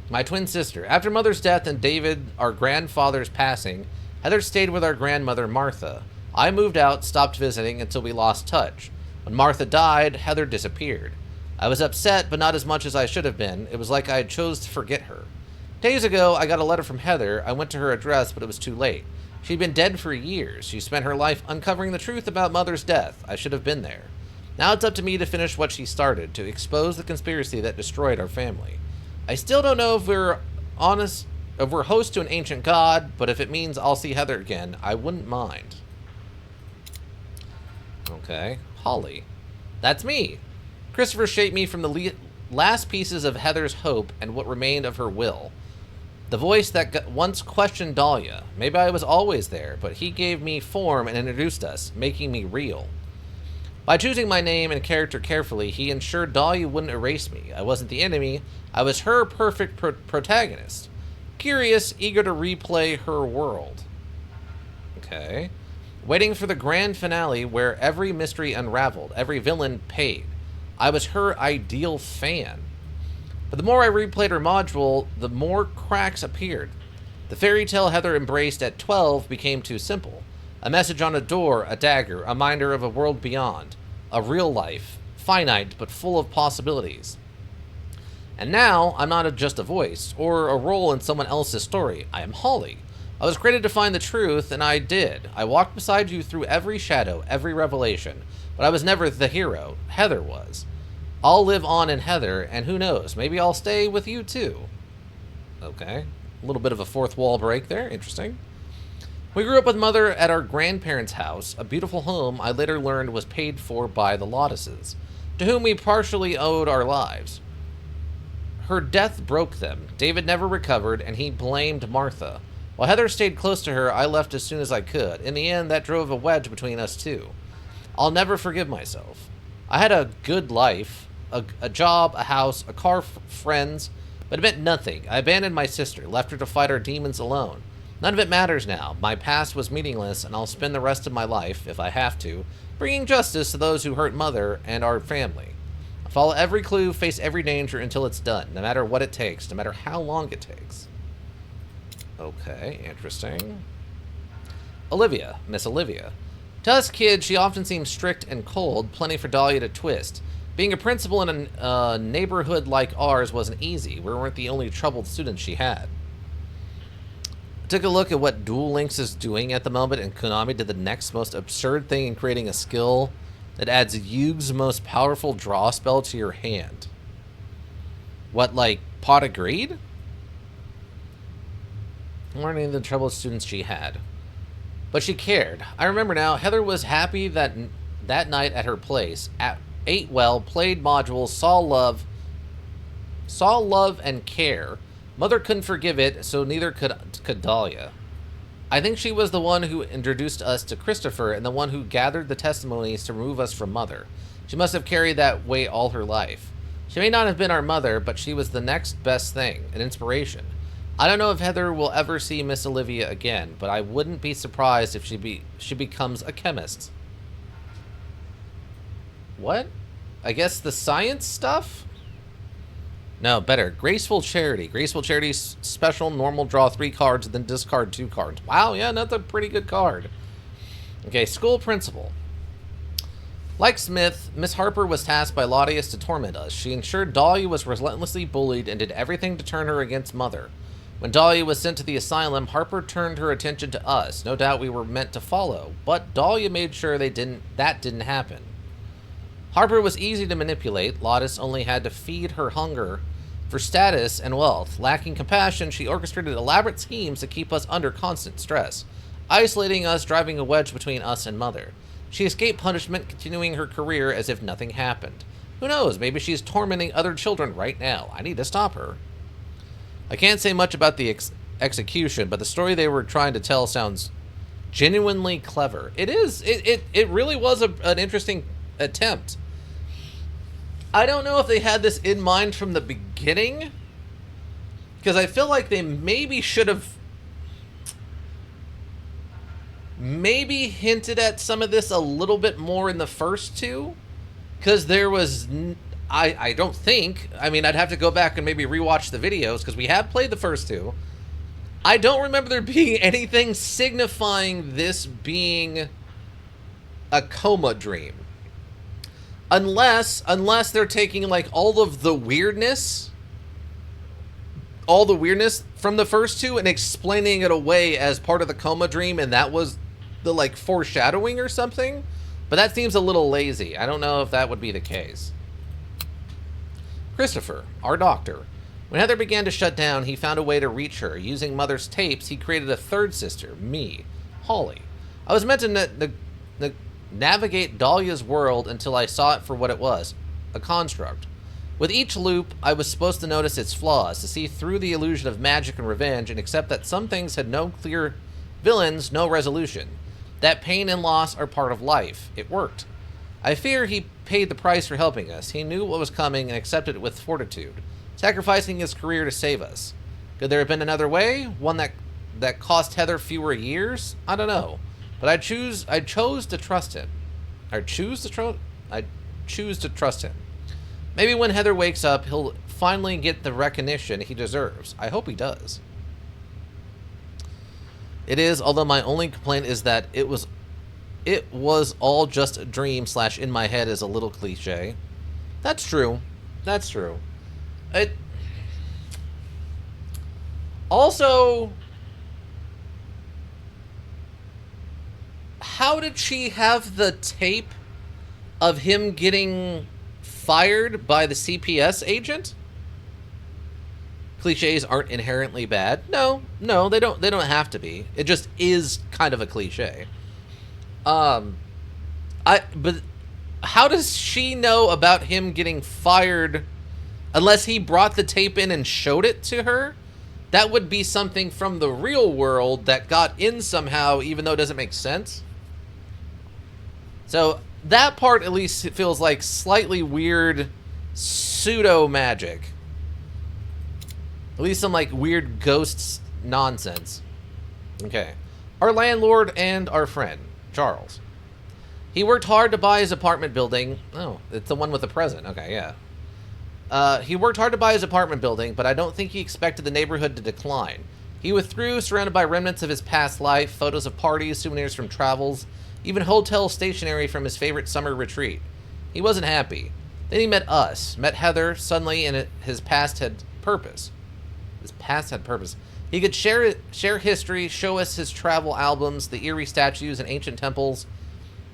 My twin sister. After Mother's death and David, our grandfather's passing, Heather stayed with our grandmother, Martha. I moved out, stopped visiting until we lost touch. When Martha died, Heather disappeared. I was upset, but not as much as I should have been. It was like I had chose to forget her. Days ago, I got a letter from Heather. I went to her address, but it was too late. She'd been dead for years. She spent her life uncovering the truth about Mother's death. I should have been there. Now it's up to me to finish what she started, to expose the conspiracy that destroyed our family. I still don't know if we're host to an ancient god, but if it means I'll see Heather again, I wouldn't mind. Okay. Holly. That's me. Christopher shaped me from the last pieces of Heather's hope and what remained of her will. The voice that once questioned Dahlia. Maybe I was always there, but he gave me form and introduced us, making me real. By choosing my name and character carefully, he ensured Dahlia wouldn't erase me. I wasn't the enemy. I was her perfect protagonist. Curious, eager to replay her world. Okay. Waiting for the grand finale where every mystery unraveled, every villain paid. I was her ideal fan. But the more I replayed her module, the more cracks appeared. The fairy tale Heather embraced at 12 became too simple. A message on a door, a dagger, a reminder of a world beyond. A real life, finite but full of possibilities. And now, I'm not just a voice, or a role in someone else's story. I am Holly. I was created to find the truth, and I did. I walked beside you through every shadow, every revelation. But I was never the hero. Heather was. I'll live on in Heather, and who knows, maybe I'll stay with you too. Okay. A little bit of a fourth wall break there. Interesting. We grew up with Mother at our grandparents' house, a beautiful home I later learned was paid for by the Lotuses, to whom we partially owed our lives. Her death broke them. David never recovered, and he blamed Martha. While Heather stayed close to her, I left as soon as I could. In the end, that drove a wedge between us two. I'll never forgive myself. I had a good life, a job, a house, a car, friends, but it meant nothing. I abandoned my sister, left her to fight our demons alone. None of it matters now. My past was meaningless, and I'll spend the rest of my life, if I have to, bringing justice to those who hurt Mother and our family. I'll follow every clue, face every danger until it's done, no matter what it takes, no matter how long it takes. Okay, interesting. Olivia, Miss Olivia. To us kids, she often seems strict and cold, plenty for Dahlia to twist. Being a principal in a neighborhood like ours wasn't easy. We weren't the only troubled students she had. I took a look at what Duel Links is doing at the moment, and Konami did the next most absurd thing in creating a skill that adds Yugi's most powerful draw spell to your hand. What, like, Pot of Greed? Learning the troubled students she had. But she cared. I remember now, Heather was happy that night at her place, ate well, played modules, saw love and care. Mother couldn't forgive it, so neither could Dahlia. I think she was the one who introduced us to Christopher and the one who gathered the testimonies to remove us from Mother. She must have carried that weight all her life. She may not have been our mother, but she was the next best thing, an inspiration. I don't know if Heather will ever see Miss Olivia again, but I wouldn't be surprised if she becomes a chemist. What? I guess the science stuff? No, better. Graceful Charity. Graceful Charity's special normal draw 3 cards and then discard 2 cards. Wow, yeah, that's a pretty good card. Okay, school principal. Like Smith, Miss Harper was tasked by Laudius to torment us. She ensured Dahlia was relentlessly bullied and did everything to turn her against Mother. When Dahlia was sent to the asylum, Harper turned her attention to us. No doubt we were meant to follow, but Dahlia made sure that didn't happen. Harper was easy to manipulate. Laudius only had to feed her hunger for status and wealth. Lacking compassion, she orchestrated elaborate schemes to keep us under constant stress, isolating us, driving a wedge between us and Mother. She escaped punishment, continuing her career as if nothing happened. Who knows, maybe she's tormenting other children right now. I need to stop her. I can't say much about the execution, but the story they were trying to tell sounds genuinely clever. It is. It really was an interesting attempt. I don't know if they had this in mind from the beginning, because I feel like they maybe should have hinted at some of this a little bit more in the first two, because there was... I don't think... I mean, I'd have to go back and maybe rewatch the videos, because we have played the first two. I don't remember there being anything signifying this being a coma dream. Unless they're taking, like, all the weirdness from the first two and explaining it away as part of the coma dream, and that was the, like, foreshadowing or something. But that seems a little lazy. I don't know if that would be the case. Christopher, our doctor. When Heather began to shut down, he found a way to reach her. Using Mother's tapes, he created a third sister, me, Holly. I was meant to navigate Dahlia's world until I saw it for what it was, a construct. With each loop, I was supposed to notice its flaws, to see through the illusion of magic and revenge, and accept that some things had no clear villains, no resolution. That pain and loss are part of life. It worked. I fear he paid the price for helping us. He knew what was coming and accepted it with fortitude, sacrificing his career to save us. Could there have been another way? One that cost Heather fewer years? I don't know. But I chose to trust him. I choose to trust him. Maybe when Heather wakes up, he'll finally get the recognition he deserves. I hope he does. It is, although my only complaint is that it was all just a dream / in my head is a little cliche. That's true. That's true. It also, how did she have the tape of him getting fired by the CPS agent? cliches aren't inherently bad. No, they don't have to be. It just is kind of a cliche. But how does she know about him getting fired unless he brought the tape in and showed it to her? That would be something from the real world that got in somehow, even though it doesn't make sense. So that part at least feels like slightly weird pseudo magic. At least some like weird ghosts nonsense. Okay. Our landlord and our friend, Charles. He worked hard to buy his apartment building. Oh, it's the one with the present. Okay, yeah. He worked hard to buy his apartment building, but I don't think he expected the neighborhood to decline. He withdrew, surrounded by remnants of his past life, photos of parties, souvenirs from travels, even hotel stationery from his favorite summer retreat. He wasn't happy. Then he met us, met Heather, suddenly, and his past had purpose. His past had purpose. He could share history, show us his travel albums, the eerie statues and ancient temples.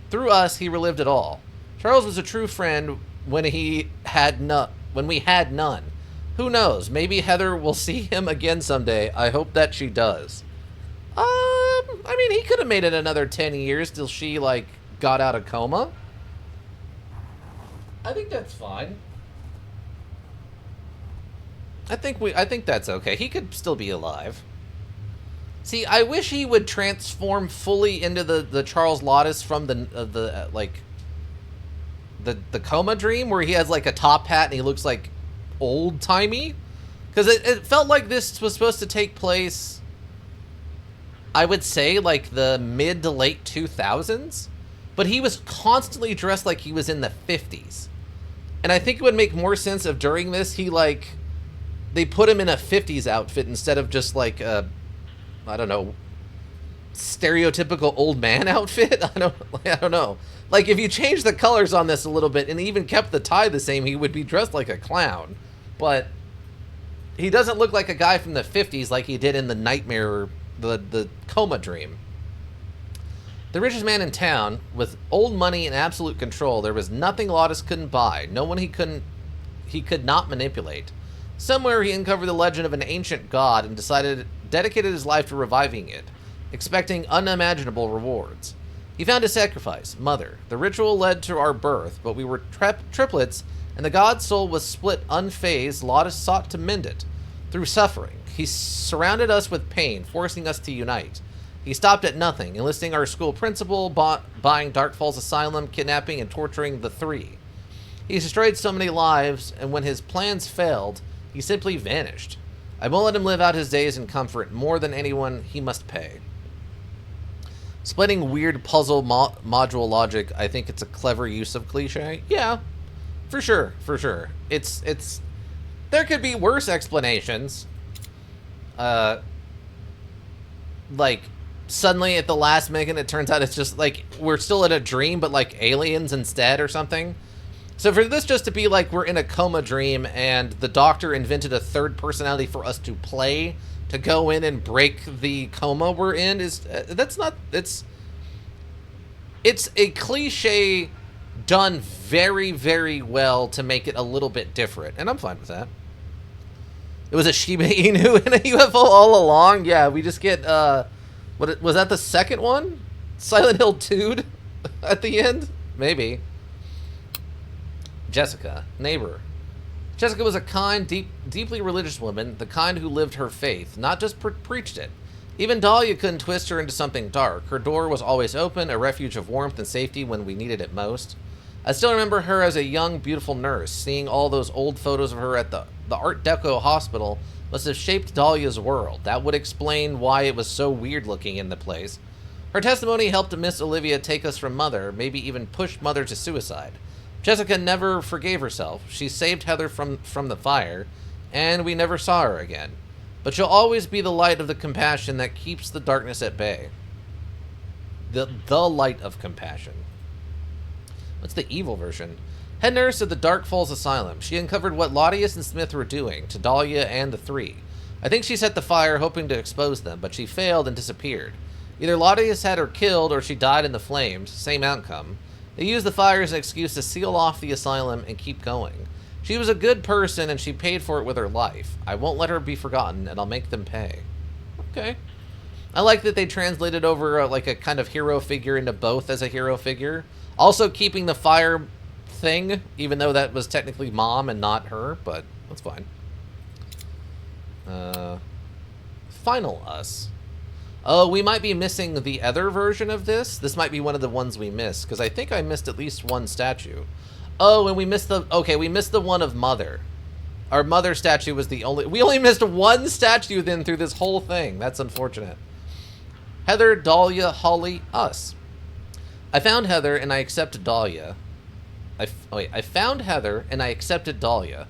Through us, he relived it all. Charles was a true friend when we had none. Who knows? Maybe Heather will see him again someday. I hope that she does. I mean, he could have made it another 10 years till she, like, got out of coma. I think that's fine. I think that's okay. He could still be alive. See, I wish he would transform fully into the Charles Lawless from the coma dream, where he has like a top hat and he looks like old timey. Because it felt like this was supposed to take place, I would say, like the mid to late 2000s, but he was constantly dressed like he was in the 50s. And I think it would make more sense if during this they put him in a 50s outfit instead of just like a, I don't know, stereotypical old man outfit. I don't know. Like if you change the colors on this a little bit and even kept the tie the same, he would be dressed like a clown. But he doesn't look like a guy from the 50s like he did in the nightmare, the coma dream. The richest man in town, with old money and absolute control, there was nothing Lawless couldn't buy, no one he could not manipulate. Somewhere he uncovered the legend of an ancient god and dedicated his life to reviving it, expecting unimaginable rewards. He found a sacrifice, Mother. The ritual led to our birth, but we were triplets, and the god's soul was split unfazed. Lawless sought to mend it through suffering. He surrounded us with pain, forcing us to unite. He stopped at nothing, enlisting our school principal, buying Dark Falls Asylum, kidnapping and torturing the three. He's destroyed so many lives, and when his plans failed, he simply vanished. I won't let him live out his days in comfort. More than anyone, he must pay. Splitting weird puzzle module logic, I think it's a clever use of cliche. Yeah, for sure. It's there could be worse explanations. Like suddenly at the last minute it turns out it's just like we're still in a dream but like aliens instead or something. So for this just to be like we're in a coma dream and the doctor invented a third personality for us to play to go in and break the coma we're in is it's a cliche done very, very well to make it a little bit different, and I'm fine with that. It was a Shiba Inu in a UFO all along. Yeah, we just get what was that, the second one? Silent Hill 2 at the end? Maybe. Jessica, neighbor. Jessica was a kind, deeply religious woman, the kind who lived her faith, not just preached it. Even Dahlia couldn't twist her into something dark. Her door was always open, a refuge of warmth and safety when we needed it most. I still remember her as a young, beautiful nurse. Seeing all those old photos of her at the Art Deco hospital must have shaped Dahlia's world. That would explain why it was so weird looking in the place. Her testimony helped Miss Olivia take us from Mother, maybe even pushed Mother to suicide. Jessica never forgave herself. She saved Heather from the fire, and we never saw her again. But she'll always be the light of the compassion that keeps the darkness at bay. The light of compassion. What's the evil version? Head nurse at the Dark Falls Asylum. She uncovered what Lawless and Smith were doing to Dahlia and the three. I think she set the fire hoping to expose them, but she failed and disappeared. Either Lawless had her killed or she died in the flames. Same outcome. They used the fire as an excuse to seal off the asylum and keep going. She was a good person and she paid for it with her life. I won't let her be forgotten and I'll make them pay. Okay. I like that they translated over like a kind of hero figure into both as a hero figure. Also keeping the fire thing, even though that was technically mom and not her, but that's fine. Final Us. Oh, we might be missing the other version of this. This might be one of the ones we missed, because I think I missed at least one statue. Oh, and we missed the... Okay, we missed the one of Mother. Our Mother statue was the only... We only missed one statue then through this whole thing. That's unfortunate. Heather, Dahlia, Holly, us. I found Heather and I accepted Dahlia. I found Heather and I accepted Dahlia.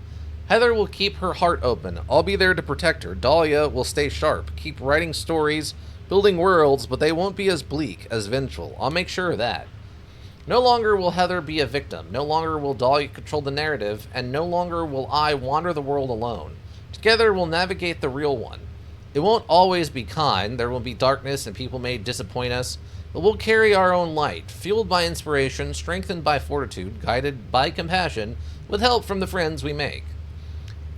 Heather will keep her heart open. I'll be there to protect her. Dahlia will stay sharp, keep writing stories, building worlds, but they won't be as bleak, as vengeful. I'll make sure of that. No longer will Heather be a victim. No longer will Dahlia control the narrative, and no longer will I wander the world alone. Together we'll navigate the real one. It won't always be kind. There will be darkness and people may disappoint us, but we'll carry our own light, fueled by inspiration, strengthened by fortitude, guided by compassion, with help from the friends we make.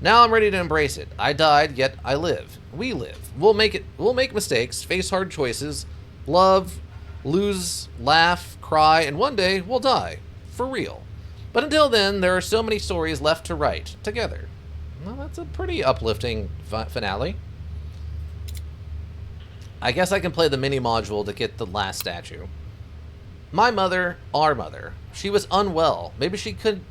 Now I'm ready to embrace it. I died, yet I live. We live. We'll make mistakes, face hard choices, love, lose, laugh, cry, and one day we'll die. For real. But until then, there are so many stories left to write, together. Well, that's a pretty uplifting finale. I guess I can play the mini module to get the last statue. My mother, our mother. She was unwell. Maybe she could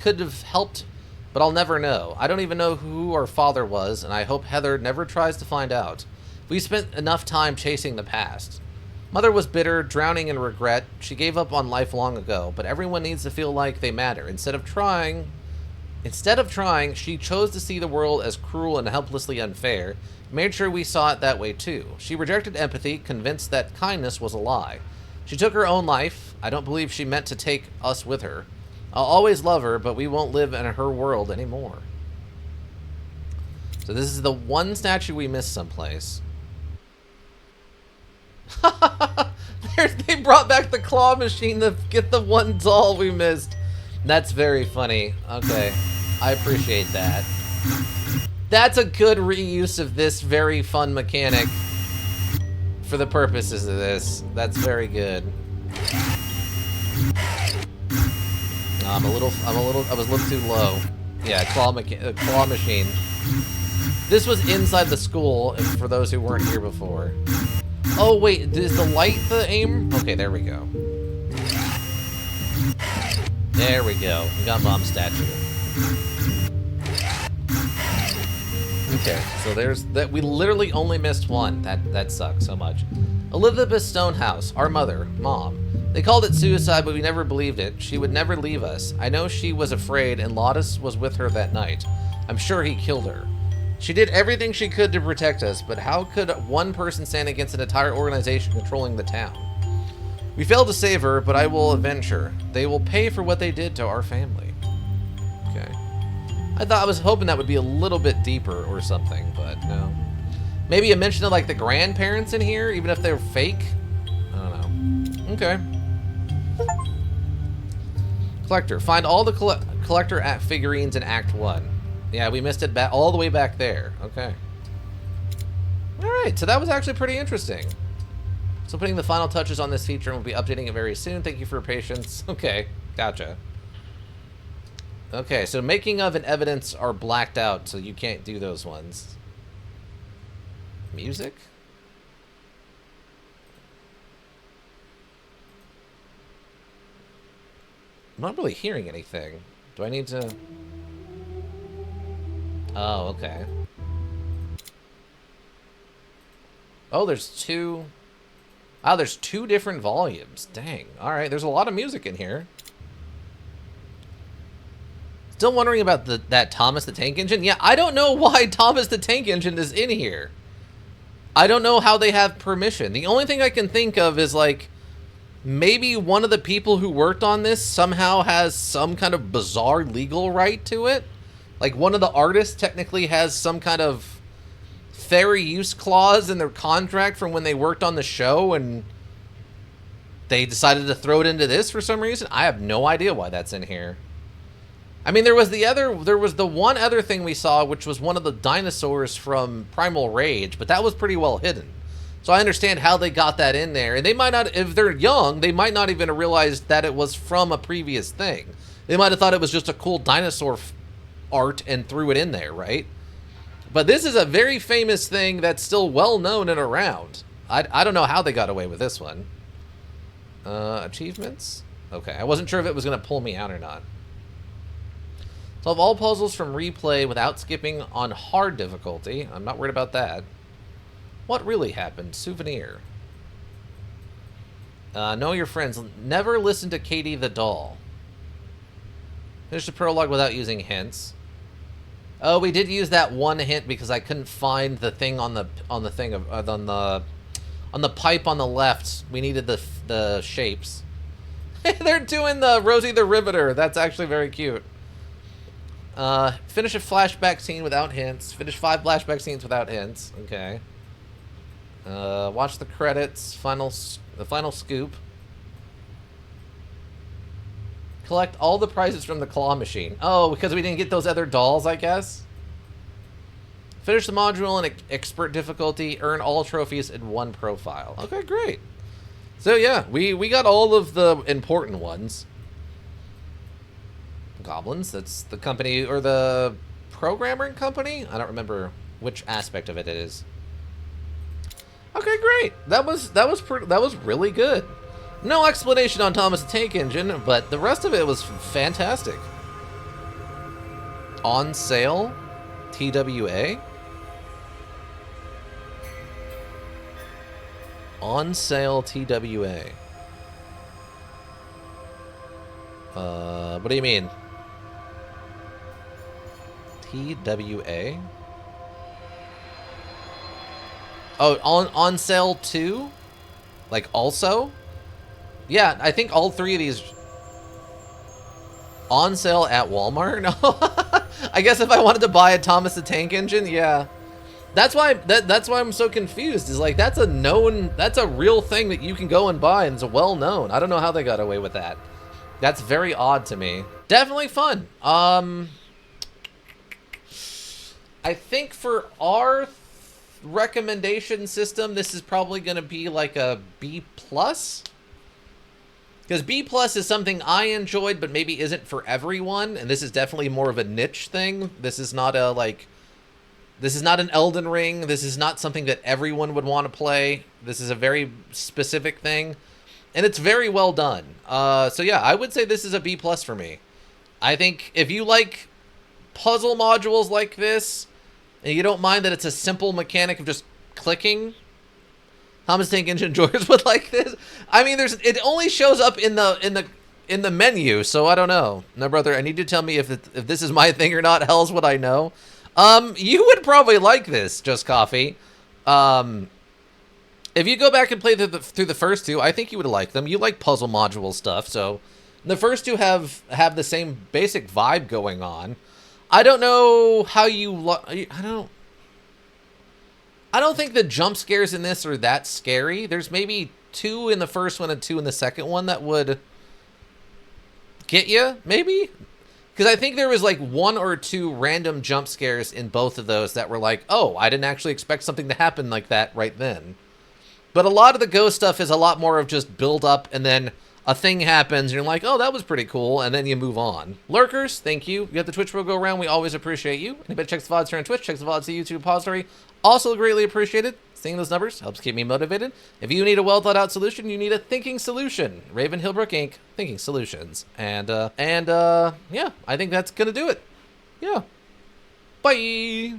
have helped, but I'll never know. I don't even know who our father was, and I hope Heather never tries to find out. We spent enough time chasing the past. Mother was bitter, drowning in regret. She gave up on life long ago, but everyone needs to feel like they matter. Instead of trying, she chose to see the world as cruel and helplessly unfair. Made sure we saw it that way too. She rejected empathy, convinced that kindness was a lie. She took her own life. I don't believe she meant to take us with her. I'll always love her, but we won't live in her world anymore. So this is the one statue we missed someplace. They brought back the claw machine to get the one doll we missed. That's very funny. Okay, I appreciate that. That's a good reuse of this very fun mechanic for the purposes of this. That's very good. I was a little too low. Yeah, claw machine. This was inside the school, for those who weren't here before. Oh wait, is the light the aim? Okay, there we go. There we go. We got Mom's statue. Okay, so there's that. We literally only missed one. That sucks so much. Elizabeth Stonehouse, our mother, Mom. They called it suicide, but we never believed it. She would never leave us. I know she was afraid, and Lawtus was with her that night. I'm sure he killed her. She did everything she could to protect us, but how could one person stand against an entire organization controlling the town? We failed to save her, but I will avenge her. They will pay for what they did to our family. Okay. I was hoping that would be a little bit deeper or something, but no. Maybe a mention of like the grandparents in here, even if they're fake? I don't know. Okay. Collector. Find all the collector figurines in Act 1. Yeah, we missed it all the way back there. Okay. Alright, so that was actually pretty interesting. So putting the final touches on this feature, and we'll be updating it very soon. Thank you for your patience. Okay, gotcha. Okay, so making of and evidence are blacked out, so you can't do those ones. Music? I'm not really hearing anything. Do I need to... Oh, okay. Oh, there's two... Oh, there's two different volumes. Dang. Alright, there's a lot of music in here. Still wondering about that Thomas the Tank Engine? Yeah, I don't know why Thomas the Tank Engine is in here. I don't know how they have permission. The only thing I can think of is, like, maybe one of the people who worked on this somehow has some kind of bizarre legal right to it. Like, one of the artists technically has some kind of fair use clause in their contract from when they worked on the show, and they decided to throw it into this for some reason. I have no idea why that's in here. I mean, there was the one other thing we saw, which was one of the dinosaurs from Primal Rage, but that was pretty well hidden. So I understand how they got that in there. And they might not, if they're young, they might not even have realized that it was from a previous thing. They might have thought it was just a cool dinosaur art and threw it in there, right? But this is a very famous thing that's still well known and around. I don't know how they got away with this one. Achievements? Okay, I wasn't sure if it was going to pull me out or not. Solve all puzzles from replay without skipping on hard difficulty. I'm not worried about that. What really happened? Souvenir. Know your friends. Never listen to Katie the doll. Finish the prologue without using hints. Oh, we did use that one hint because I couldn't find the thing on the thing of on the pipe on the left. We needed the shapes. They're doing the Rosie the Riveter. That's actually very cute. Finish a flashback scene without hints. Finish 5 flashback scenes without hints. Okay. Watch the credits. The final scoop. Collect all the prizes from the claw machine. Oh, because we didn't get those other dolls, I guess. Finish the module in expert difficulty. Earn all trophies in one profile. Okay, great. So yeah, we got all of the important ones. Goblins, that's the company, or the programming company? I don't remember which aspect of it is. Okay, great. That was really good. No explanation on Thomas the Tank Engine, but the rest of it was fantastic. On sale, TWA. On sale, TWA. What do you mean? TWA? Oh, on sale too? Like also? Yeah, I think all 3 of these on sale at Walmart. I guess if I wanted to buy a Thomas the Tank Engine, yeah. That's why I'm so confused. Is like that's a real thing that you can go and buy and it's well known. I don't know how they got away with that. That's very odd to me. Definitely fun. I think for our recommendation system, this is probably going to be like a B+. Because B+ is something I enjoyed, but maybe isn't for everyone. And this is definitely more of a niche thing. This is not this is not an Elden Ring. This is not something that everyone would want to play. This is a very specific thing. And it's very well done. So yeah, I would say this is a B+ for me. I think if you like puzzle modules like this, and you don't mind that it's a simple mechanic of just clicking, Thomas Tank Engine enjoyers would like this. I mean, it only shows up in the menu, so I don't know. No, brother, I need you to tell me if this is my thing or not. Hell's what I know. You would probably like this, Just Coffee. If you go back and play through the first 2, I think you would like them. You like puzzle module stuff, so the first 2 have the same basic vibe going on. I don't know how you I don't think the jump scares in this are that scary. There's maybe 2 in the first one and 2 in the second one that would get you, maybe? Because I think there was like 1 or 2 random jump scares in both of those that were like, oh, I didn't actually expect something to happen like that right then. But a lot of the ghost stuff is a lot more of just build up and then a thing happens and you're like, oh, that was pretty cool, and then you move on. Lurkers, thank you. You got the Twitch Pro go around. We always appreciate you. Anybody checks the VODs here on Twitch, checks the VODs to YouTube repository. Also greatly appreciated. Seeing those numbers helps keep me motivated. If you need a well-thought-out solution, you need a thinking solution. Raven Hillbrook Inc. Thinking Solutions. And yeah, I think that's gonna do it. Yeah. Bye.